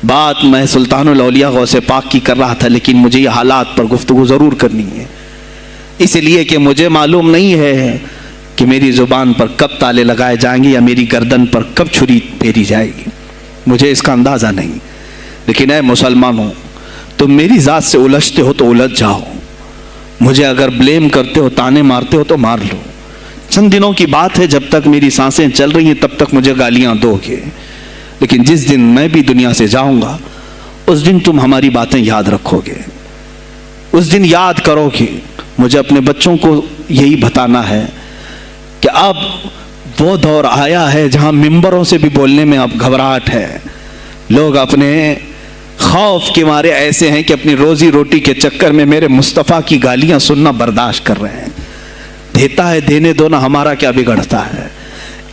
بات میں سلطان الاولیاء غوث پاک کی کر رہا تھا، لیکن مجھے یہ حالات پر گفتگو ضرور کرنی ہے، اس لیے کہ مجھے معلوم نہیں ہے کہ میری زبان پر کب تالے لگائے جائیں گے یا میری گردن پر کب چھری پھیری جائے گی، مجھے اس کا اندازہ نہیں۔ لیکن اے مسلمانوں، تم میری ذات سے الجھتے ہو تو الجھ جاؤ، مجھے اگر بلیم کرتے ہو، تانے مارتے ہو تو مار لو۔ چند دنوں کی بات ہے، جب تک میری سانسیں چل رہی ہیں تب تک مجھے گالیاں دو گے، لیکن جس دن میں بھی دنیا سے جاؤں گا اس دن تم ہماری باتیں یاد رکھو گے، اس دن یاد کرو گے۔ مجھے اپنے بچوں کو یہی بتانا ہے کہ اب وہ دور آیا ہے جہاں ممبروں سے بھی بولنے میں اب گھبراہٹ ہے، لوگ اپنے خوف کے مارے ایسے ہیں کہ اپنی روزی روٹی کے چکر میں میرے مصطفیٰ کی گالیاں سننا برداشت کر رہے ہیں۔ دیتا ہے دینے دو نا، ہمارا کیا بگڑتا ہے؟